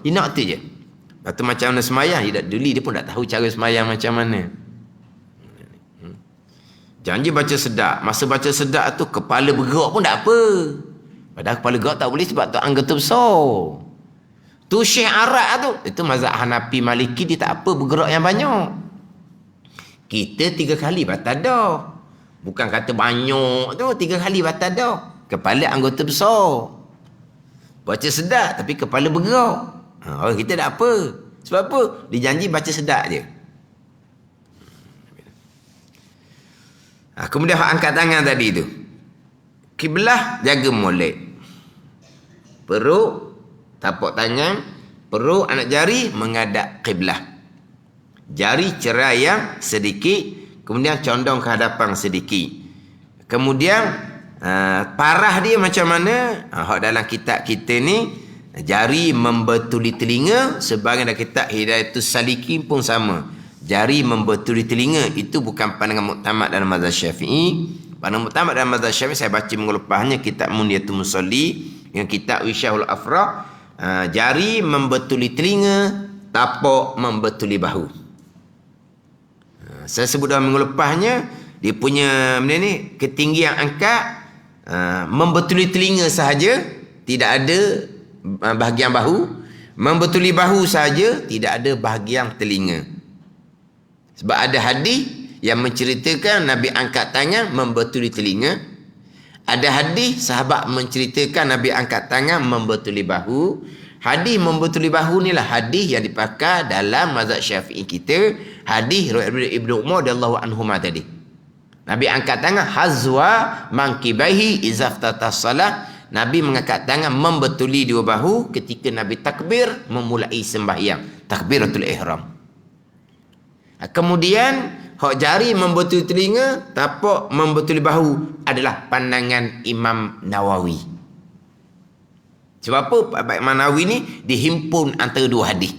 Dia nak tu je. Lepas tu macam mana semayang. Dia tak duli. Dia pun tak tahu cara semayang macam mana. Janji baca sedap. Masa baca sedap tu kepala bergerak pun tak apa. Padahal kepala bergerak tak boleh sebab tu anggota besar. Tu Syekh Arab tu. Itu mazhab Hanafi Maliki dia tak apa bergerak yang banyak. Kita 3 kali batal dah. Bukan kata banyak tu, 3 kali batal dah. Kepala anggota besar. Baca sedap tapi kepala bergerak. Kita tak apa. Sebab apa? Dia janji baca sedap je. Kemudian angkat tangan tadi tu. Kiblah jaga molek. Perut, tapak tangan, perut, anak jari menghadap kiblah. Jari cerai yang sedikit, kemudian condong ke hadapan sedikit. Kemudian parah dia macam mana? Dalam kitab kita ni, jari membetuli telinga, sebagian dalam kitab Hidayatus Salikin pun sama. Jari membetuli telinga itu bukan pandangan muktamad dalam mazhab Syafi'i. Pandangan muktamad dalam mazhab Syafi'i saya baca mengelepasnya kitab Munyatul Musalli, yang kitab Wisyahul Afraq. Jari membetuli telinga, tapak membetuli bahu. Saya sebut dalam minggu lepasnya, dia punya benda ni ketinggian angkat membetuli telinga sahaja, tidak ada bahagian bahu. Membetuli bahu sahaja, tidak ada bahagian telinga. Sebab ada hadis yang menceritakan Nabi angkat tangan membetuli telinga. Ada hadis sahabat menceritakan Nabi angkat tangan membetuli bahu. Hadis membetuli bahu ni lah hadis yang dipakai dalam mazhab Syafi'i kita. Hadis riwayat Ibnu Umar radhiyallahu anhuma tadi. Nabi angkat tangan hazwa mankibaihi izaftatas salah. Nabi mengangkat tangan membetuli 2 bahu ketika Nabi takbir memulai sembahyang, takbiratul ihram. Kemudian hak jari membetuli telinga, tapak membetuli bahu adalah pandangan Imam Nawawi. Sebab apa? Imam Nawawi ni dihimpun antara 2 hadis.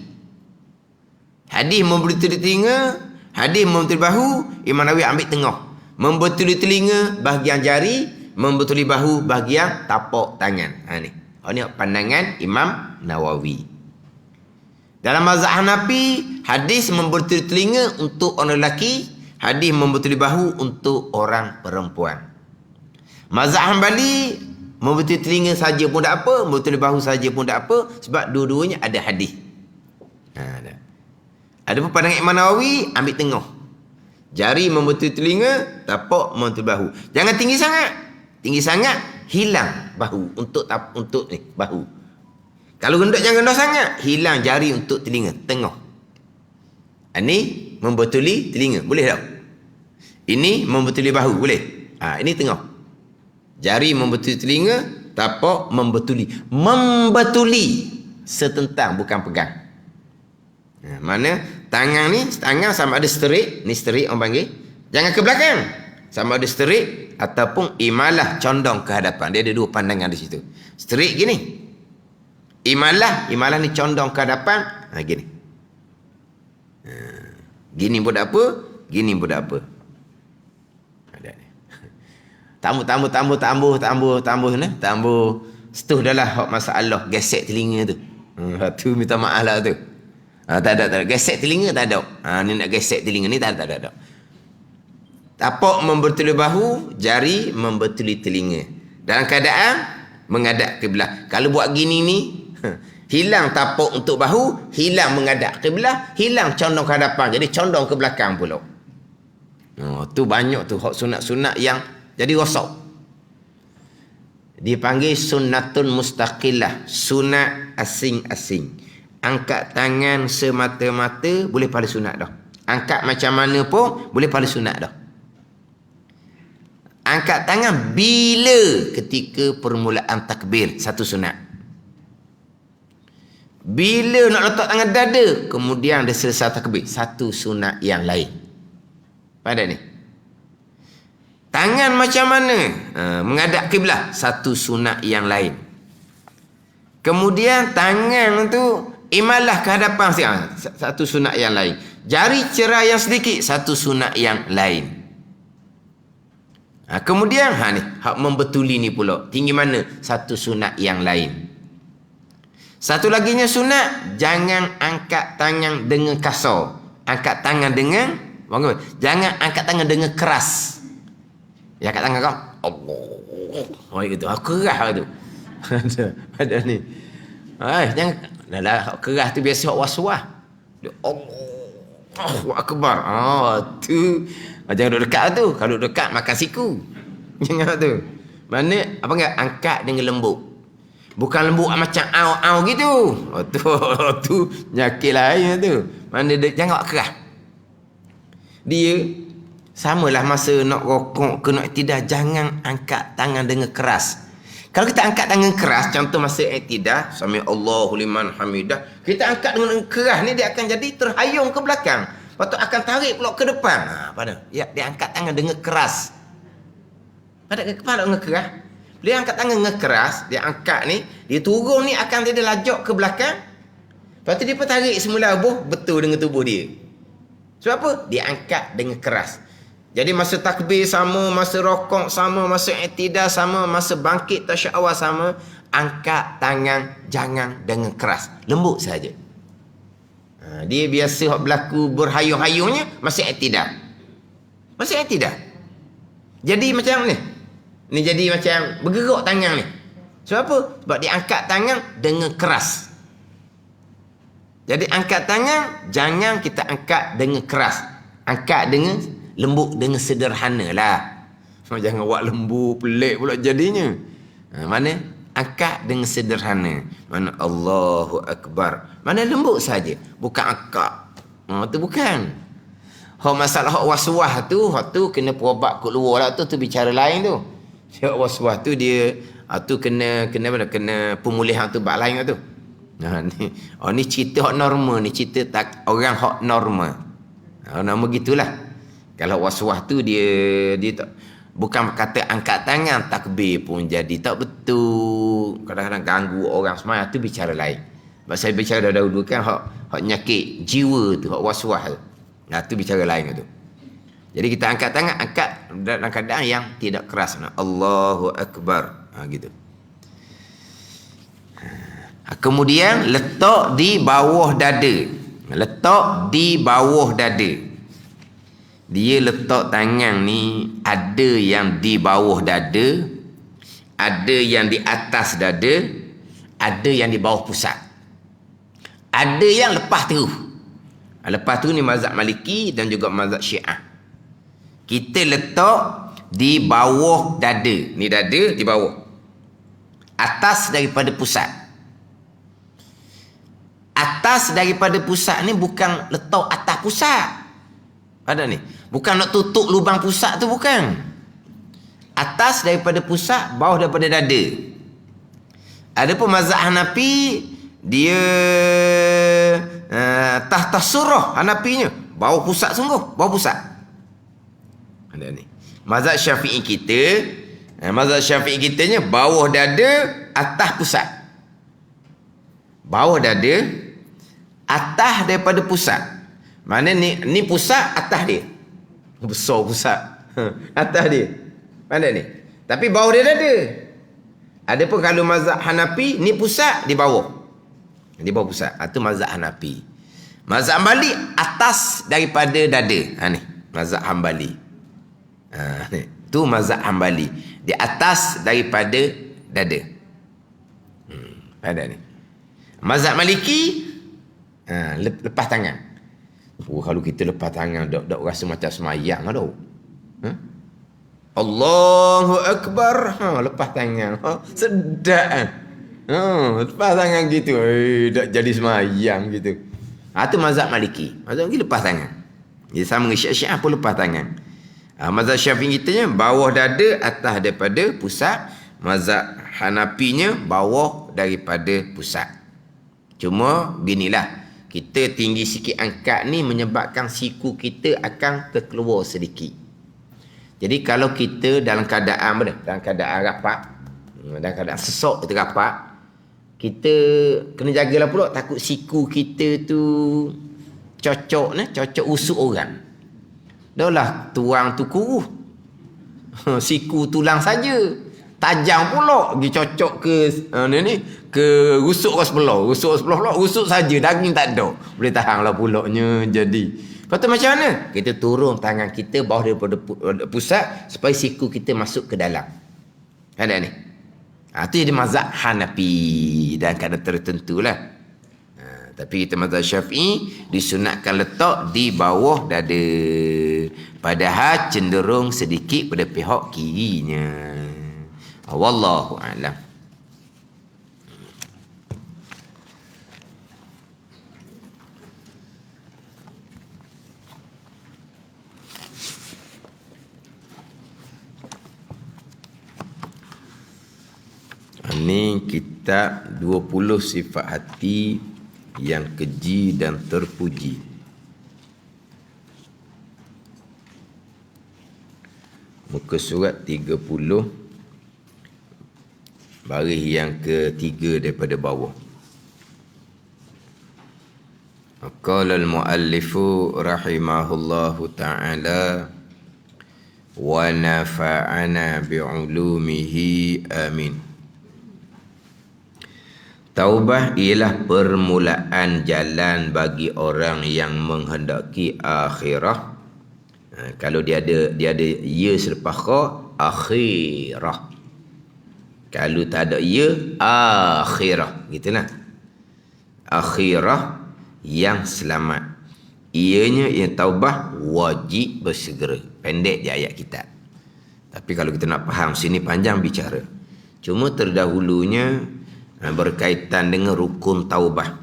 Hadis membetuli telinga, hadis membetuli bahu, Imam Nawawi ambil tengah. Membetuli telinga bahagian jari, membetuli bahu bahagian tapak tangan. Ni. Ini pandangan Imam Nawawi. Dalam mazhab Hanafi, hadis membetuli telinga untuk orang lelaki, hadis membetuli bahu untuk orang perempuan. Mazhab Hanbali, membetuli telinga saja pun tak apa, membetuli bahu saja pun tak apa, sebab dua-duanya ada hadis. Ada pun pandangan Imam Nawawi, ambil tengah. Jari membetuli telinga, tapak membetuli bahu. Jangan tinggi sangat. Tinggi sangat, hilang bahu untuk ni, bahu. Kalau rendah jangan rendah sangat, hilang jari untuk telinga, tengah. Ini membetuli telinga, boleh tak? Ini membetuli bahu, boleh? Ini tengah. Jari membetuli telinga, tapak membetuli. Membetuli setentang, bukan pegang. Mana tangan ni, tangan sama ada straight, ni straight orang panggil. Jangan ke belakang. Sama ada straight ataupun imalah condong ke hadapan. Dia ada 2 pandangan di situ. Straight gini. Imalah ni condong ke hadapan. Gini. Gini pun tak apa, gini pun tak apa. Ada ni. Tambah setuh dah lah masalah gesek telinga tu. Tu minta maaf lah tu. Tak ada. Gesek telinga tak ada. Ni nak gesek telinga ni tak ada. Tapak membetuli bahu, jari membetuli telinga. Dalam keadaan menghadap kiblat. Kalau buat gini ni, hilang tapak untuk bahu, hilang menghadap kiblat, hilang condong ke hadapan, jadi condong ke belakang pula. Tu banyak tu hak sunat-sunat yang jadi rosak. Dipanggil sunnatun mustaqillah, sunat asing-asing. Angkat tangan semata-mata boleh pada sunat dah. Angkat macam mana pun boleh pada sunat dah. Angkat tangan bila ketika permulaan takbir, satu sunat. Bila nak letak tangan dada, kemudian dia selesai takbir, satu sunat yang lain. Pada ni. Tangan macam mana? Menghadap kiblat, satu sunat yang lain. Kemudian tangan tu imalah ke hadapan, satu sunat yang lain. Jari cerai yang sedikit, satu sunat yang lain. Kemudian ni hak membetuli ni pula, tinggi mana, satu sunat yang lain. Satu laginya sunat, jangan angkat tangan dengan kasar. Angkat tangan dengan, jangan angkat tangan dengan keras. Ya, angkat tangan kau, Allah, gitu, keras tu. Ada ni. Jangan, dah keras tu biasa was-was. Allahu Akbar. Tu jangan duduk dekat tu. Kalau duduk dekat makan siku. Jangan tu. Mana apa enggak, angkat dengan lembut. Bukan lembut macam au gitu. Tu nyakit lain tu. Mana dia jangan buat keras. Dia samalah masa nak rokok ke nak iktidah, jangan angkat tangan dengan keras. Kalau kita angkat tangan keras, contoh masa iktidah, sami Allahu liman hamidah, kita angkat dengan keras ni, dia akan jadi terhayung ke belakang. Lepas tu akan tarik pula ke depan. Pada ya, dia angkat tangan dengan keras. Pada kepala dengan keras. Dia angkat tangan dengan keras, dia angkat ni, dia turun ni akan dia lajak ke belakang. Lepas tu dia pun tarik semula betul dengan tubuh dia. Sebab apa? Dia angkat dengan keras. Jadi masa takbir sama, masa rokok sama, masa i'tidah sama, masa bangkit tasyahud awal sama, angkat tangan jangan dengan keras, lembut saja. Dia biasa hak berlaku berhayung-hayungnya masa i'tidah. Masa i'tidah. Jadi macam ni. Ni jadi macam bergerak tangan ni. Sebab apa? Sebab dia angkat tangan dengan keras. Jadi angkat tangan jangan kita angkat dengan keras. Angkat dengan lembut, dengan sederhana lah. Jangan buat lembut, pelik pula jadinya. Mana? Angkat dengan sederhana. Mana? Allahu Akbar. Mana lembut saja. Bukan angkat. Itu bukan. Masalah was-was tu kena perobat kat luar lah tu bicara lain tu. Was-was tu dia tu kena pemulihan tu bab lain lah tu. Ni cerita hak normal ni, cerita tak orang hak normal. Nama gitulah. Kalau was-was tu dia tak, bukan kata angkat tangan takbir pun jadi tak betul. Kadang-kadang ganggu orang semaya, tu bicara lain. Sebab saya bicara dahulu kan hak nyakit jiwa tu, hak was-was tu. Tu bicara lain tu. Jadi kita angkat tangan, angkat dalam keadaan yang tidak keras. Allahu Akbar. Gitu. Kemudian letak di bawah dada. Letak di bawah dada. Dia letak tangan ni, ada yang di bawah dada, ada yang di atas dada, ada yang di bawah pusat. Ada yang lepas terus. Lepas tu ni mazhab Maliki dan juga mazhab Syiah. Kita letak di bawah dada. Ni dada di bawah. Atas daripada pusat. Atas daripada pusat ni bukan letak atas pusat. Ada ni. Bukan nak tutup lubang pusat tu, bukan. Atas daripada pusat, bawah daripada dada. Adapun mazhab Hanafi, dia tahta surah Hanafinya. Bawah pusat sungguh, bawah pusat. Ada ni. Mazhab Syafi'i kitanya bawah dada, atas pusat. Bawah dada, atas daripada pusat. Mana ni pusat, atas dia. Besar pusat. Atas dia. Mana ni? Tapi bawah dia dada. Adapun kalau mazhab Hanafi, ni pusat di bawah. Di bawah pusat. Itu mazhab Hanafi. Mazhab Hambali atas daripada dada. Ni mazhab Hambali. Tu mazhab Hambali. Di atas daripada dada. Ada ni. Mazhab Maliki lepas tangan. Kalau kita lepas tangan tak rasa macam semayang dah. Allahu Akbar. Lepas tangan. Sedap. Lepas tangan gitu. Tak jadi semayang gitu. Itu mazhab Maliki. Mazhab Maliki lepas tangan. Dia sama dengan Syiah pun lepas tangan. Mazhab Syafi'i kitanya bawah dada, atas daripada pusat. Mazhab Hanafinya bawah daripada pusat. Cuma beginilah, kita tinggi sikit angkat ni menyebabkan siku kita akan terkeluar sedikit. Jadi kalau kita dalam keadaan rapat, dalam keadaan sesok kita rapat, kita kena jagalah pula takut siku kita tu cocok usuk orang. Dah lah tuang tu kuruh. Siku tulang saja. Tajam pula pergi cocok ke ke rusuk ras sebelah. Rusuk sebelah pula rusuk saja, daging tak ada. Boleh tahanlah pulaknya jadi. Lepas tu macam mana? Kita turun tangan kita bawah daripada pusat supaya siku kita masuk ke dalam. Ada ni. Itu jadi mazhab Hanafi dan keadaan tertentu lah. Tapi kita mazhab Syafi'i disunatkan letak di bawah dada. Padahal cenderung sedikit pada pihak kirinya. Wallahu a'lam. Ini kitab 20 sifat hati yang keji dan terpuji. Muka surat 30, baris yang ketiga daripada bawah. Qala al-muallifu rahimahullahu ta'ala wa nafa'ana bi'ulumihi amin. Taubah ialah permulaan jalan bagi orang yang menghendaki akhirah. Kalau dia ada ya selepas kha, akhirah. Kalau tak ada ya, akhirah. Gitulah. Akhirah yang selamat. Ianya yang taubah wajib bersegera. Pendek di ayat kita. Tapi kalau kita nak faham sini panjang bicara. Cuma terdahulunya berkaitan dengan rukun taubah.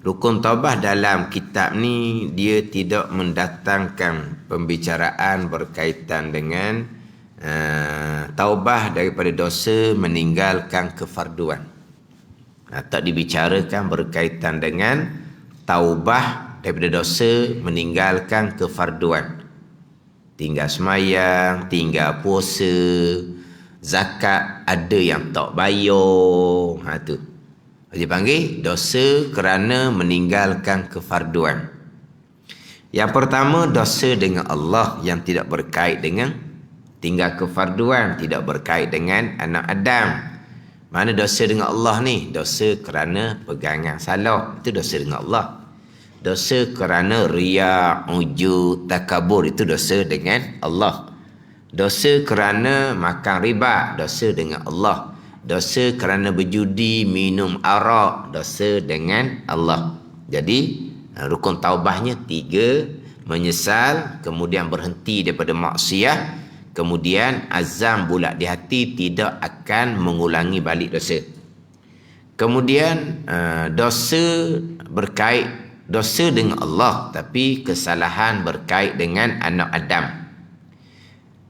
Rukun taubah dalam kitab ni dia tidak mendatangkan pembicaraan berkaitan dengan taubah daripada dosa meninggalkan kefarduan. Tak dibicarakan berkaitan dengan taubah daripada dosa meninggalkan kefarduan. Tinggal semayang, tinggal puasa, zakat ada yang tak bayar. Tu dia panggil dosa kerana meninggalkan kefarduan. Yang pertama, dosa dengan Allah yang tidak berkait dengan tinggal kefarduan, tidak berkait dengan anak Adam. Mana dosa dengan Allah ni? Dosa kerana pegangan salah, itu dosa dengan Allah. Dosa kerana riya, ujub, takabur, itu dosa dengan Allah. Dosa kerana makan riba, dosa dengan Allah. Dosa kerana berjudi, minum arak, dosa dengan Allah. Jadi rukun taubahnya 3, menyesal, kemudian berhenti daripada maksiat, kemudian azam bulat di hati tidak akan mengulangi balik dosa. Kemudian dosa berkait, dosa dengan Allah, tapi kesalahan berkait dengan anak Adam.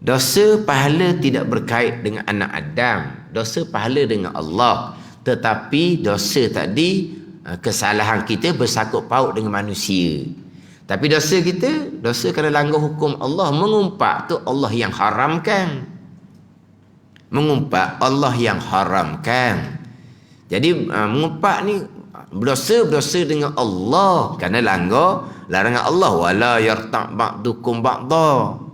Dosa pahala tidak berkait dengan anak Adam. Dosa pahala dengan Allah. Tetapi dosa tadi, kesalahan kita bersangkut paut dengan manusia. Tapi dosa kita, dosa kerana langgar hukum Allah. Mengumpat tu Allah yang haramkan. Mengumpat Allah yang haramkan. Jadi mengumpat ni berdosa dengan Allah. Kerana langgar larangan Allah. Wala yarta' ba'dukum ba'da.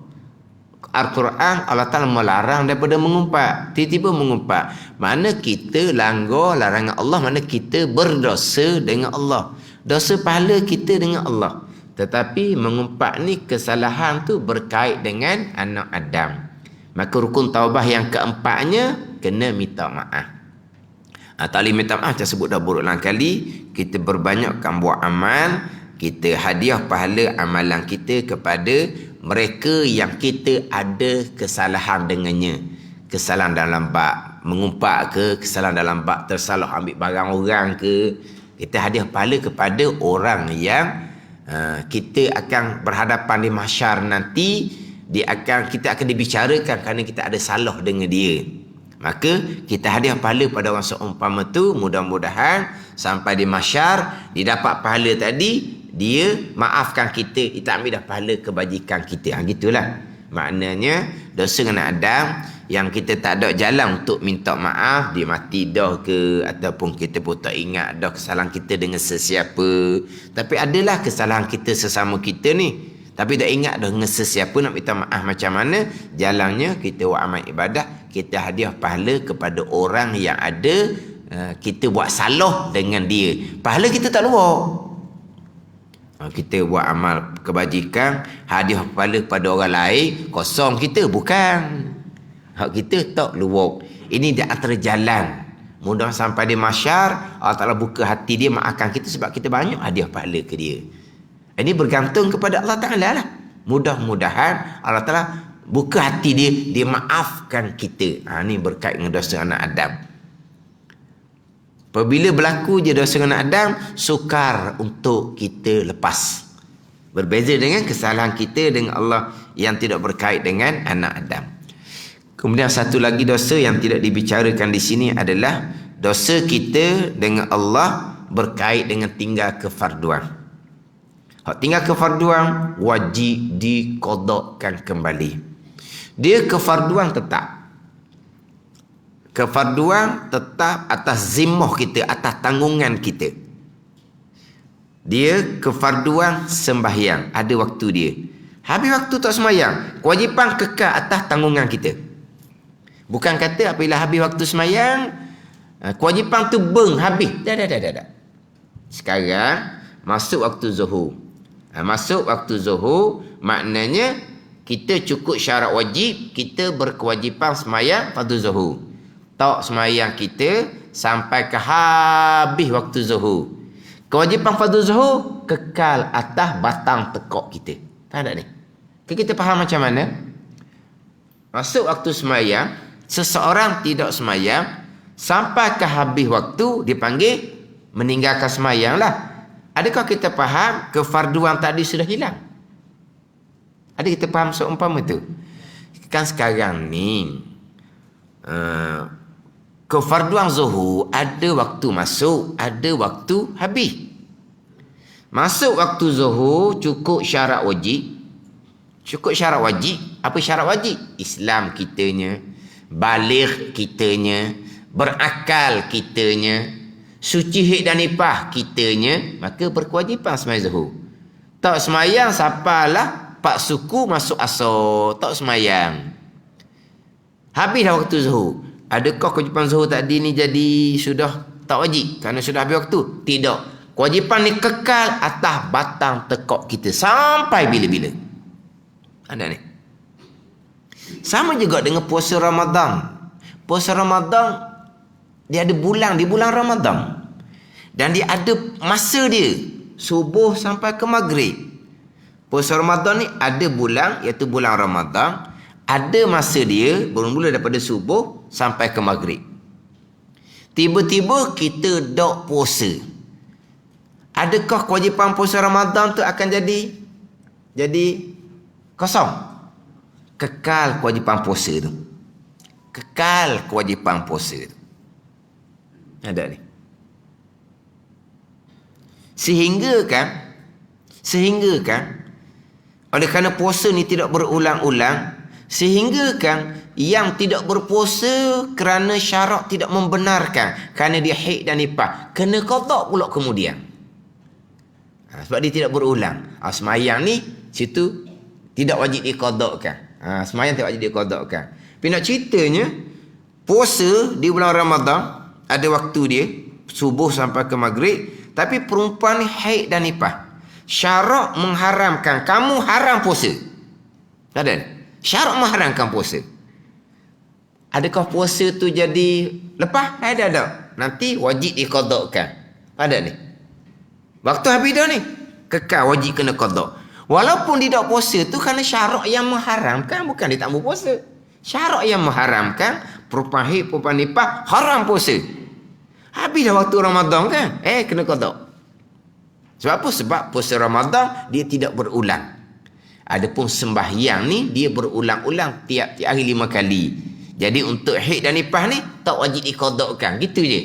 Al-Quran Allah Ta'ala melarang daripada mengumpat. Tiba-tiba mengumpat. Mana kita langgar larangan Allah, mana kita berdosa dengan Allah. Dosa pahala kita dengan Allah. Tetapi mengumpat ni kesalahan tu berkait dengan anak Adam. Maka rukun taubah yang keempatnya kena minta maaf. Tak boleh minta maaf, saya sebut dah berulang kali. Kita berbanyakkan buat amal, kita hadiah pahala amalan kita kepada mereka yang kita ada kesalahan dengannya. Kesalahan dalam bab mengumpat ke, kesalahan dalam bab tersalah ambil barang orang ke. Kita hadiah pahala kepada orang yang kita akan berhadapan di mahsyar nanti. Kita akan dibicarakan kerana kita ada salah dengan dia. Maka kita hadiah pahala pada orang seumpama tu, mudah-mudahan sampai di mahsyar dia dapat pahala tadi, dia maafkan kita ambil dah pahala kebajikan kita. Gitulah maknanya dosa dengan Adam yang kita tak ada jalan untuk minta maaf, dia mati dah ke, ataupun kita pun tak ingat dah kesalahan kita dengan sesiapa. Tapi adalah kesalahan kita sesama kita ni, tapi tak ingat dah dengan sesiapa nak minta maaf macam mana. Jalannya kita buat amal ibadah, kita hadiah pahala kepada orang yang ada kita buat salah dengan dia. Pahala kita tak luar. Kita buat amal kebajikan, hadiah pahala kepada orang lain, kosong kita, bukan. Hak kita tak luar. Ini di antara jalan. Mudah sampai di mahsyar, Allah Ta'ala buka hati dia, maafkan kita sebab kita banyak hadiah pahala ke dia. Ini bergantung kepada Allah Ta'ala lah. Mudah-mudahan Allah Ta'ala buka hati dia, dia maafkan kita. Ini berkait dengan dosa anak Adam. Apabila berlaku je dosa anak Adam, sukar untuk kita lepas. Berbeza dengan kesalahan kita dengan Allah yang tidak berkait dengan anak Adam. Kemudian satu lagi dosa yang tidak dibicarakan di sini adalah dosa kita dengan Allah berkait dengan tinggal kefarduan. Hak tinggal kefarduan wajib diqadakkan kembali. Dia kefarduan tetap. Kefarduan tetap atas zimmah kita, atas tanggungan kita. Dia kefarduan sembahyang, ada waktu dia. Habis waktu tak sembahyang, kewajipan kekal atas tanggungan kita. Bukan kata apabila habis waktu sembahyang, kewajipan tu habis. Dah. Sekarang masuk waktu zuhur. Masuk waktu zuhur maknanya kita cukup syarat wajib, kita berkewajipan sembahyang fardu zuhur. Tak sembahyang kita sampai ke habis waktu zuhur. Kewajipan fardu zuhur kekal atas batang tekak kita. Tahu tak ni? Kita faham macam mana? Masuk waktu sembahyang, seseorang tidak sembahyang sampai ke habis waktu, dipanggil meninggalkan sembahyang lah. Adakah kita faham kefarduan tadi sudah hilang? Ada kita faham seumpama tu? Kan sekarang ni kefarduan zuhur ada waktu masuk, ada waktu habis. Masuk waktu zuhur cukup syarat wajib. Cukup syarat wajib. Apa syarat wajib? Islam kitanya, baligh kitanya, berakal kitanya, suci haid dan nifas kitanya, maka berkewajipan sembahyang zuhur. Tak sembahyang sapalah pak suku masuk asar, tak sembahyang. Habis dah waktu zuhur. Adakah kewajipan zuhur tadi ni jadi sudah tak wajib kerana sudah habis waktu? Tidak. Kewajipan ni kekal atas batang tekak kita sampai bila-bila. Ada ni. Sama juga dengan puasa Ramadan. Puasa Ramadan dia ada bulan, di bulan Ramadan. Dan dia ada masa dia, subuh sampai ke maghrib. Puasa Ramadan ni ada bulan, iaitu bulan Ramadan. Ada masa dia bermula daripada subuh sampai ke maghrib. Tiba-tiba kita dok puasa. Adakah kewajipan puasa Ramadan tu akan jadi kosong? Kekal kewajipan puasa tu. Kekal kewajipan puasa tu. Ada ni. Sehingga kan oleh kerana puasa ni tidak berulang-ulang, sehingga kan yang tidak berpuasa kerana syarat tidak membenarkan, kerana dia haid dan nifas, kena qada pula kemudian. Sebab dia tidak berulang. Semayang ni situ tidak wajib diqadakan. Semayang tidak wajib diqadakan. Tapi nak ceritanya, puasa di bulan Ramadan ada waktu dia, subuh sampai ke maghrib, tapi perempuan ni haid dan nifas. syarak mengharamkan kamu haram puasa. Ada? Syarak mengharamkan puasa. Adakah puasa tu jadi lepas? Ada. Nanti wajib diqadakkan. Ada ni. Waktu habis dah ni. Kekal wajib kena qada. Walaupun dia tak puasa tu kerana syarak yang mengharamkan, bukan dia tak mau puasa. Syarak yang mengharamkan, perempuan haid, perempuan nifas haram puasa. Habis dah waktu Ramadan kan? Kena qada. Sebab apa? Sebab puasa Ramadan dia tidak berulang. Adapun sembahyang ni dia berulang-ulang tiap-tiap hari 5 kali. Jadi untuk haid dan nifas ni tak wajib diqadakkan. Gitu je.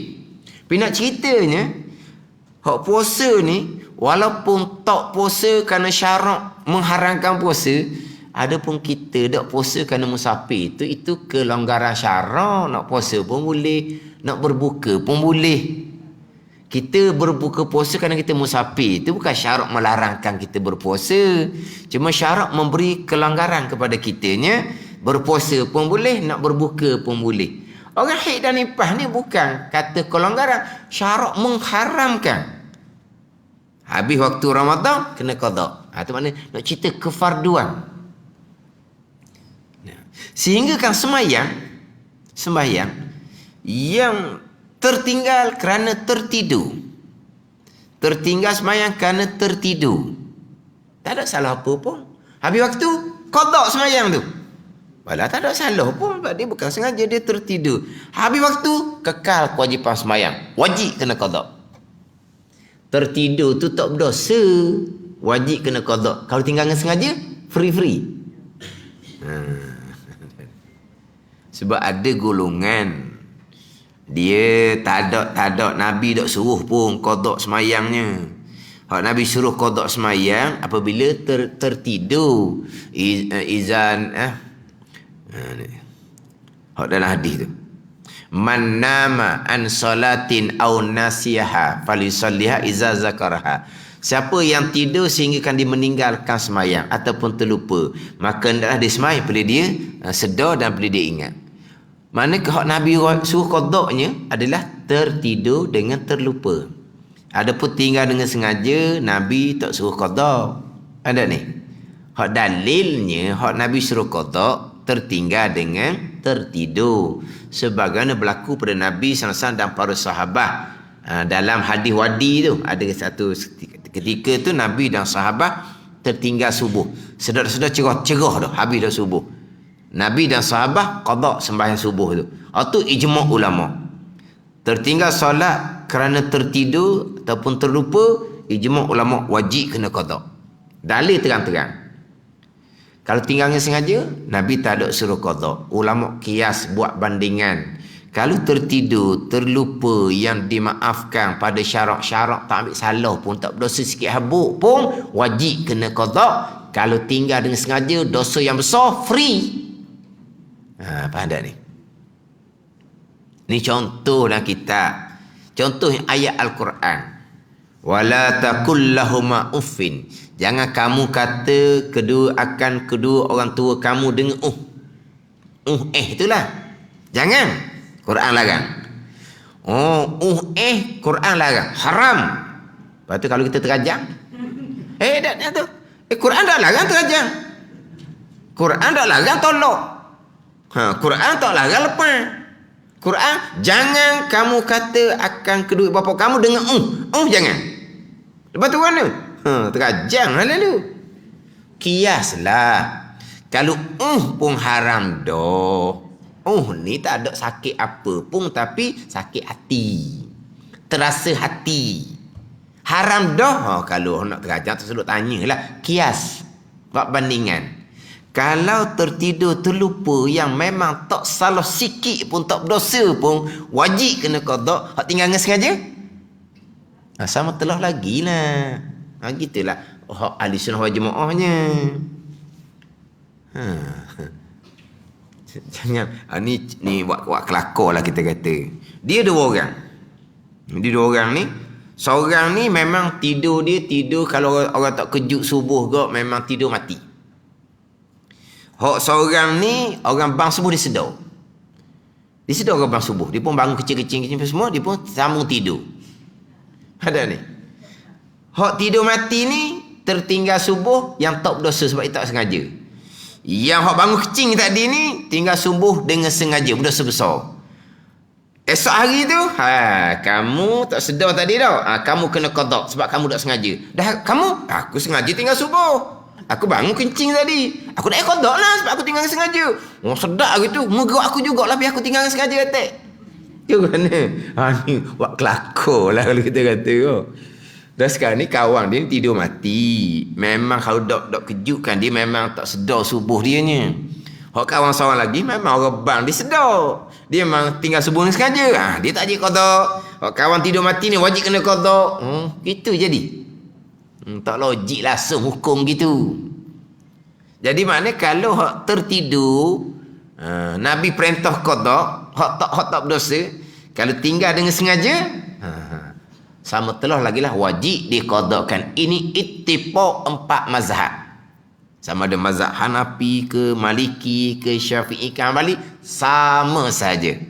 Tapi nak ceritanya, hak puasa ni walaupun tak puasa kerana syarak mengharamkan puasa, adapun kita tak puasa kerana musafir itu kelonggaran syarak. Nak puasa pun boleh, nak berbuka pun boleh. Kita berbuka puasa kerana kita musafir itu bukan syarak melarangkan kita berpuasa. Cuma syarak memberi kelonggaran kepada kitanya. Berpuasa pun boleh, nak berbuka pun boleh. Orang haid dan nifas ni bukan kata kelonggaran, syarak mengharamkan. Habis waktu Ramadan kena qada. Itu maknanya nak cerita kefarduan. Sehingga kan sembahyang yang tertinggal kerana tertidur. Tertinggal sembahyang kerana tertidur. Tak ada salah apa pun. Habis waktu qada sembahyang tu. Walau tak ada salah pun, sebab dia bukan sengaja, dia tertidur. Habis waktu kekal kewajipan sembahyang. Wajib kena qada. Tertidur tu tak berdosa, wajib kena qada. Kalau tinggal dengan sengaja, free. Sebab ada golongan dia tak ada Nabi tak suruh pun qada semayangnya. Hak Nabi suruh qada semayang apabila tertidur. Izan hak dalam hadis tu. Man nama an salatin aw nasiyaha falisalliha iza zakaraha. Siapa yang tidur sehingga kan dia meninggalkan semayang ataupun terlupa, maka hendaklah dia semayang bila dia sedar dan bila dia ingat. Mana hak Nabi suruh qadaknya adalah tertidur dengan terlupa. Adapun tinggal dengan sengaja, Nabi tak suruh qada. Ada ni. Hak dalilnya hak Nabi suruh qada tertinggal dengan tertidur. Sebagaimana berlaku pada Nabi SAW dan para sahabat. Dalam hadis wadi tu ada satu ketika tu Nabi dan sahabat tertinggal subuh. Sedar-sedar cerah dah habis dah subuh. Nabi dan sahabat qada sembahyang subuh tu. Itu ijma' ulama. Tertinggal solat kerana tertidur ataupun terlupa, ijma' ulama wajib kena qada. Dalil terang-terang. Kalau tinggalnya sengaja, Nabi tak ada suruh qada. Ulama kias buat bandingan. Kalau tertidur, terlupa yang dimaafkan pada syarak-syarak tak ambil salah pun, tak berdosa sikit habuk pun, wajib kena qada. Kalau tinggal dengan sengaja, dosa yang besar, free. Faham tak ni? Ni contohlah kita. Contoh ayat Al-Quran. Wala taqul lahuma uffin. Jangan kamu kata kedua orang tua kamu dengan itulah. Jangan. Quran larang. Quran larang. Haram. Lepas tu kalau kita terajang. Dah tu. Quran dah larang terajang. Quran dah larang tolak. Quran tak larang lepas. Quran, jangan kamu kata akan kedua bapa kamu dengan jangan. Lepas tu mana? Terajang lah lalu. Kiaslah. Kalau pun haram dah. Ni tak ada sakit apa pun, tapi sakit hati. Terasa hati. Haram dah. Kalau nak terajang tersebut tanyalah. Kias. Buat bandingan. Kalau tertidur terlupa yang memang tak salah sikit pun, tak berdosa pun, wajib kena qada. Hak tinggal dengan sengaja, sama telah lagi lah. Gitulah hak ahli sunnah wal jamaahnya. Jangan ni buat kelakar lah kita kata. Dia dua orang ni. Seorang ni memang tidur kalau orang tak kejut subuh ke, memang tidur mati. Hak seorang ni, orang bang subuh dia sedar. Dia sedar orang bang subuh. Dia pun bangun kecil-kecil semua, dia pun sambung tidur. Ada ni. Hak tidur mati ni, tertinggal subuh yang tak berdosa sebab dia tak sengaja. Yang hak bangun kecing tadi ni tinggal subuh dengan sengaja, berdosa besar. Esok hari tu, kamu tak sedar tadi tau. Kamu kena qada sebab kamu tak sengaja. Dah kamu, aku sengaja tinggal subuh. Aku bangun kencing tadi. Aku nak qada lah sebab aku tinggal sengaja. Oh sedap gitu. Menggerak aku jugalah biar aku tinggal sengaja kata. Tu mana? Ni buat kelakor lah kalau kita kata. Dan sekarang ni kawan dia tidur mati. Memang kalau dok kejutkan dia memang tak sedar subuh dia ni. Hak kawan seorang lagi memang orang bang dia sedar. Dia memang tinggal subuh ni sengaja. Dia tak jadi qada. Hak kawan tidur mati ni wajib kena qada. Gitu jadi. Tak logik langsung hukum gitu. Jadi maknanya kalau hak tertidur, Nabi perintah qada, hak tak berdosa, kalau tinggal dengan sengaja, sama telah lagi lah wajib diqadakan. Ini ittifaq 4 mazhab. Sama ada mazhab Hanafi ke, Maliki ke, Syafi'i ke, Hanbali, sama saja.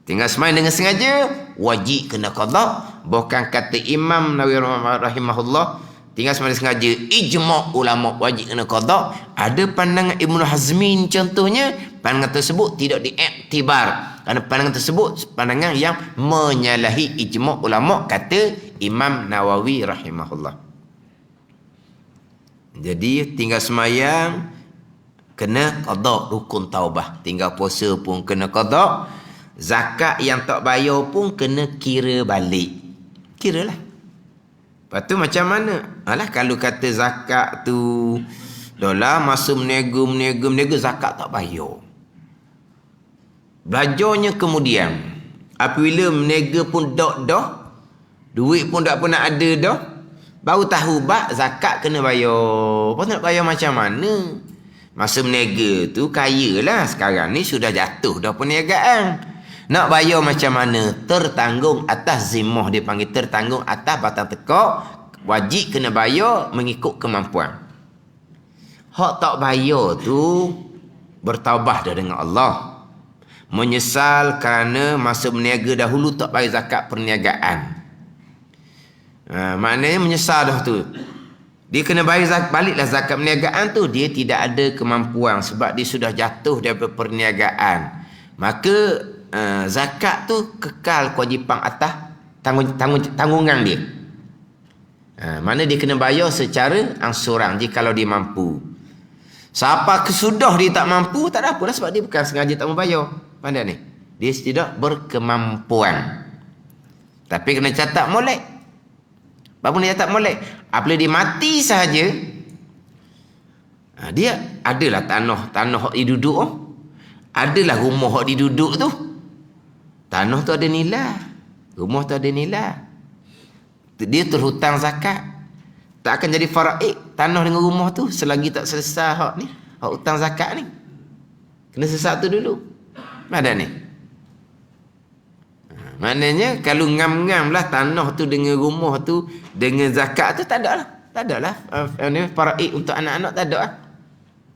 Tinggal sembahyang dengan sengaja, wajib kena qada. Bukan kata Imam Nawawi rahimahullah, tinggal sembahyang sengaja, ijma' ulama wajib kena qada. Ada pandangan Ibnu Hazmin contohnya, pandangan tersebut tidak diiktibar. Kerana pandangan tersebut pandangan yang menyalahi ijma' ulama, kata Imam Nawawi rahimahullah. Jadi tinggal semayang kena qada rukun taubah. Tinggal puasa pun kena qada. Zakat yang tak bayar pun kena kira balik. Kiralah. Lepas tu macam mana? Alah kalau kata zakat tu dah masa meniaga zakat tak bayar. Belajarnya kemudian. Apabila meniaga pun dah duit pun tak pernah ada dah, baru tahu zakat kena bayar. Lepas tu nak bayar macam mana? Masa meniaga tu kaya lah. Sekarang ni sudah jatuh dah perniagaan. Nak bayar macam mana? Tertanggung atas zimmah, dia panggil tertanggung atas batang tekak. Wajib kena bayar mengikut kemampuan. Hak tak bayar tu bertaubat dah dengan Allah. Menyesal kerana masa berniaga dahulu tak bayar zakat perniagaan. Maknanya menyesal dah tu. Dia kena bayar baliklah zakat perniagaan tu. Dia tidak ada kemampuan sebab dia sudah jatuh daripada perniagaan. Maka zakat tu kekal kewajipan atas tanggungan dia. Mana dia kena bayar secara angsuran jikalau dia mampu. Siapa kesudah dia tak mampu, tak ada apa lah sebab dia bukan sengaja tak membayar. Pandai ni. Dia tidak berkemampuan. Tapi kena catat molek. Apa dia catat molek? Apabila dia mati sahaja, dia adalah tanah hak dia duduk. Adalah rumah hak dia duduk tu. Tanah tu ada nilai. Rumah tu ada nilai. Dia terhutang zakat. Tak akan jadi faraid tanah dengan rumah tu selagi tak selesai hak ni, hak hutang zakat ni. Kena selesai tu dulu. Ada ni. Maknanya kalau ngam-ngam lah tanah tu dengan rumah tu dengan zakat tu tak ada lah. Tak ada lah. Faraid untuk anak-anak tak ada lah.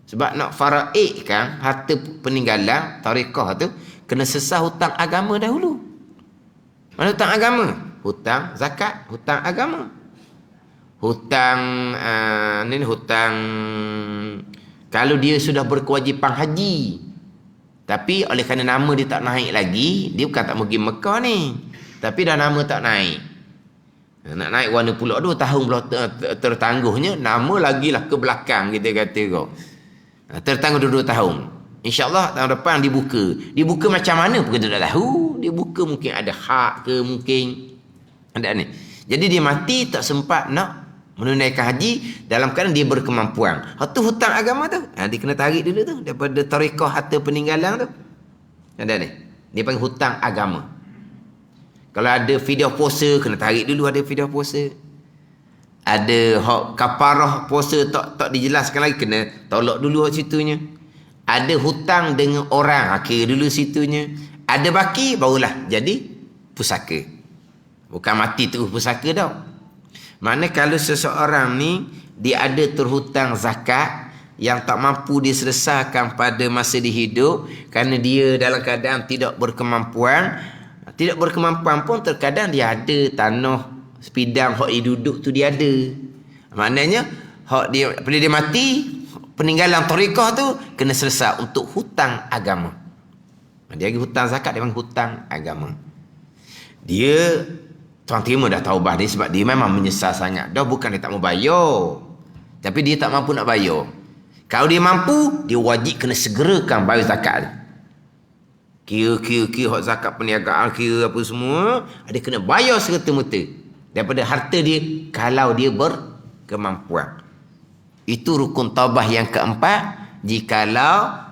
Sebab nak faraid kan harta peninggalan tarekah tu kena selesai hutang agama dahulu. Mana hutang agama? Hutang zakat, hutang agama. Hutang hutang kalau dia sudah berkewajipan haji. Tapi oleh kerana nama dia tak naik lagi, dia bukan tak pergi Mekah ni. Tapi dah nama tak naik. Nak naik warna pulak 2 tahun pula tertangguhnya, nama lagi lah ke belakang kita kata kau. Tertangguh 2 tahun. InsyaAllah tahun depan dibuka. Dibuka macam mana pun kita tak tahu. Dia buka mungkin ada hak ke mungkin. Ada ni. Jadi dia mati tak sempat nak menunaikan haji dalam keadaan dia berkemampuan. Itu hutang agama tu. Dia kena tarik dulu tu daripada tarekah harta peninggalan tu. Ada ni. Dia panggil hutang agama. Kalau ada fidyah puasa kena tarik dulu ada fidyah puasa. Ada hak kafarah puasa tak dijelaskan lagi kena tolak dulu hak situnya. Ada hutang dengan orang kira dulu situnya. Ada baki barulah jadi pusaka. Bukan mati terus pusaka dah. Mana kalau seseorang ni dia ada terhutang zakat yang tak mampu diselesaikan pada masa dia hidup kerana dia dalam keadaan tidak berkemampuan. Tidak berkemampuan pun terkadang dia ada tanah sepidang hak dia duduk tu dia ada. Maknanya hak dia bila dia mati, peninggalan tarekah tu kena selesai untuk hutang agama. Dia lagi hutang zakat, dia panggil hutang agama. Dia tuan terima dah taubah dia sebab dia memang menyesal sangat. Dah bukan dia tak mau bayar, tapi dia tak mampu nak bayar. Kalau dia mampu, dia wajib kena segerakan bayar zakat dia. Kira hak zakat perniagaan, kira apa semua, dia kena bayar serta-merta daripada harta dia kalau dia berkemampuan. Itu rukun taubah yang keempat. Jikalau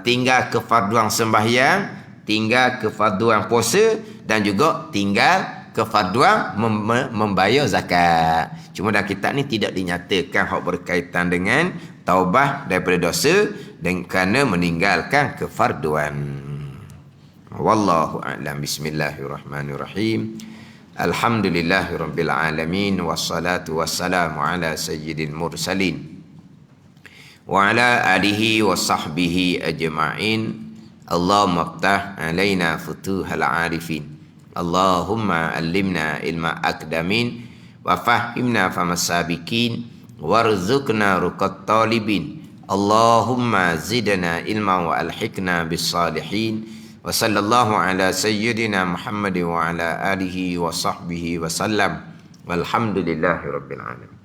tinggal kefarduan sembahyang, tinggal kefarduan puasa, dan juga tinggal kefarduan membayar zakat. Cuma dalam kitab ni tidak dinyatakan hak berkaitan dengan taubah daripada dosa dan kerana meninggalkan kefarduan. Wallahu a'lam. Bismillahirrahmanirrahim. Alhamdulillahirabbil alamin wassalatu wassalamu ala sayyidil mursalin wa ala alihi wa sahbihi ajma'in. Allahumma aftah alaina futuhal arifin. Allahumma allimna ilma akdamin wa fahimna famasabikin warzuqna ruqat talibin. Allahumma zidna ilma wa alhiqna bis salihin. Wa sallallahu ala sayyidina Muhammad wa ala alihi wa sahbihi wa sallam. Walhamdulillahi rabbil alamin.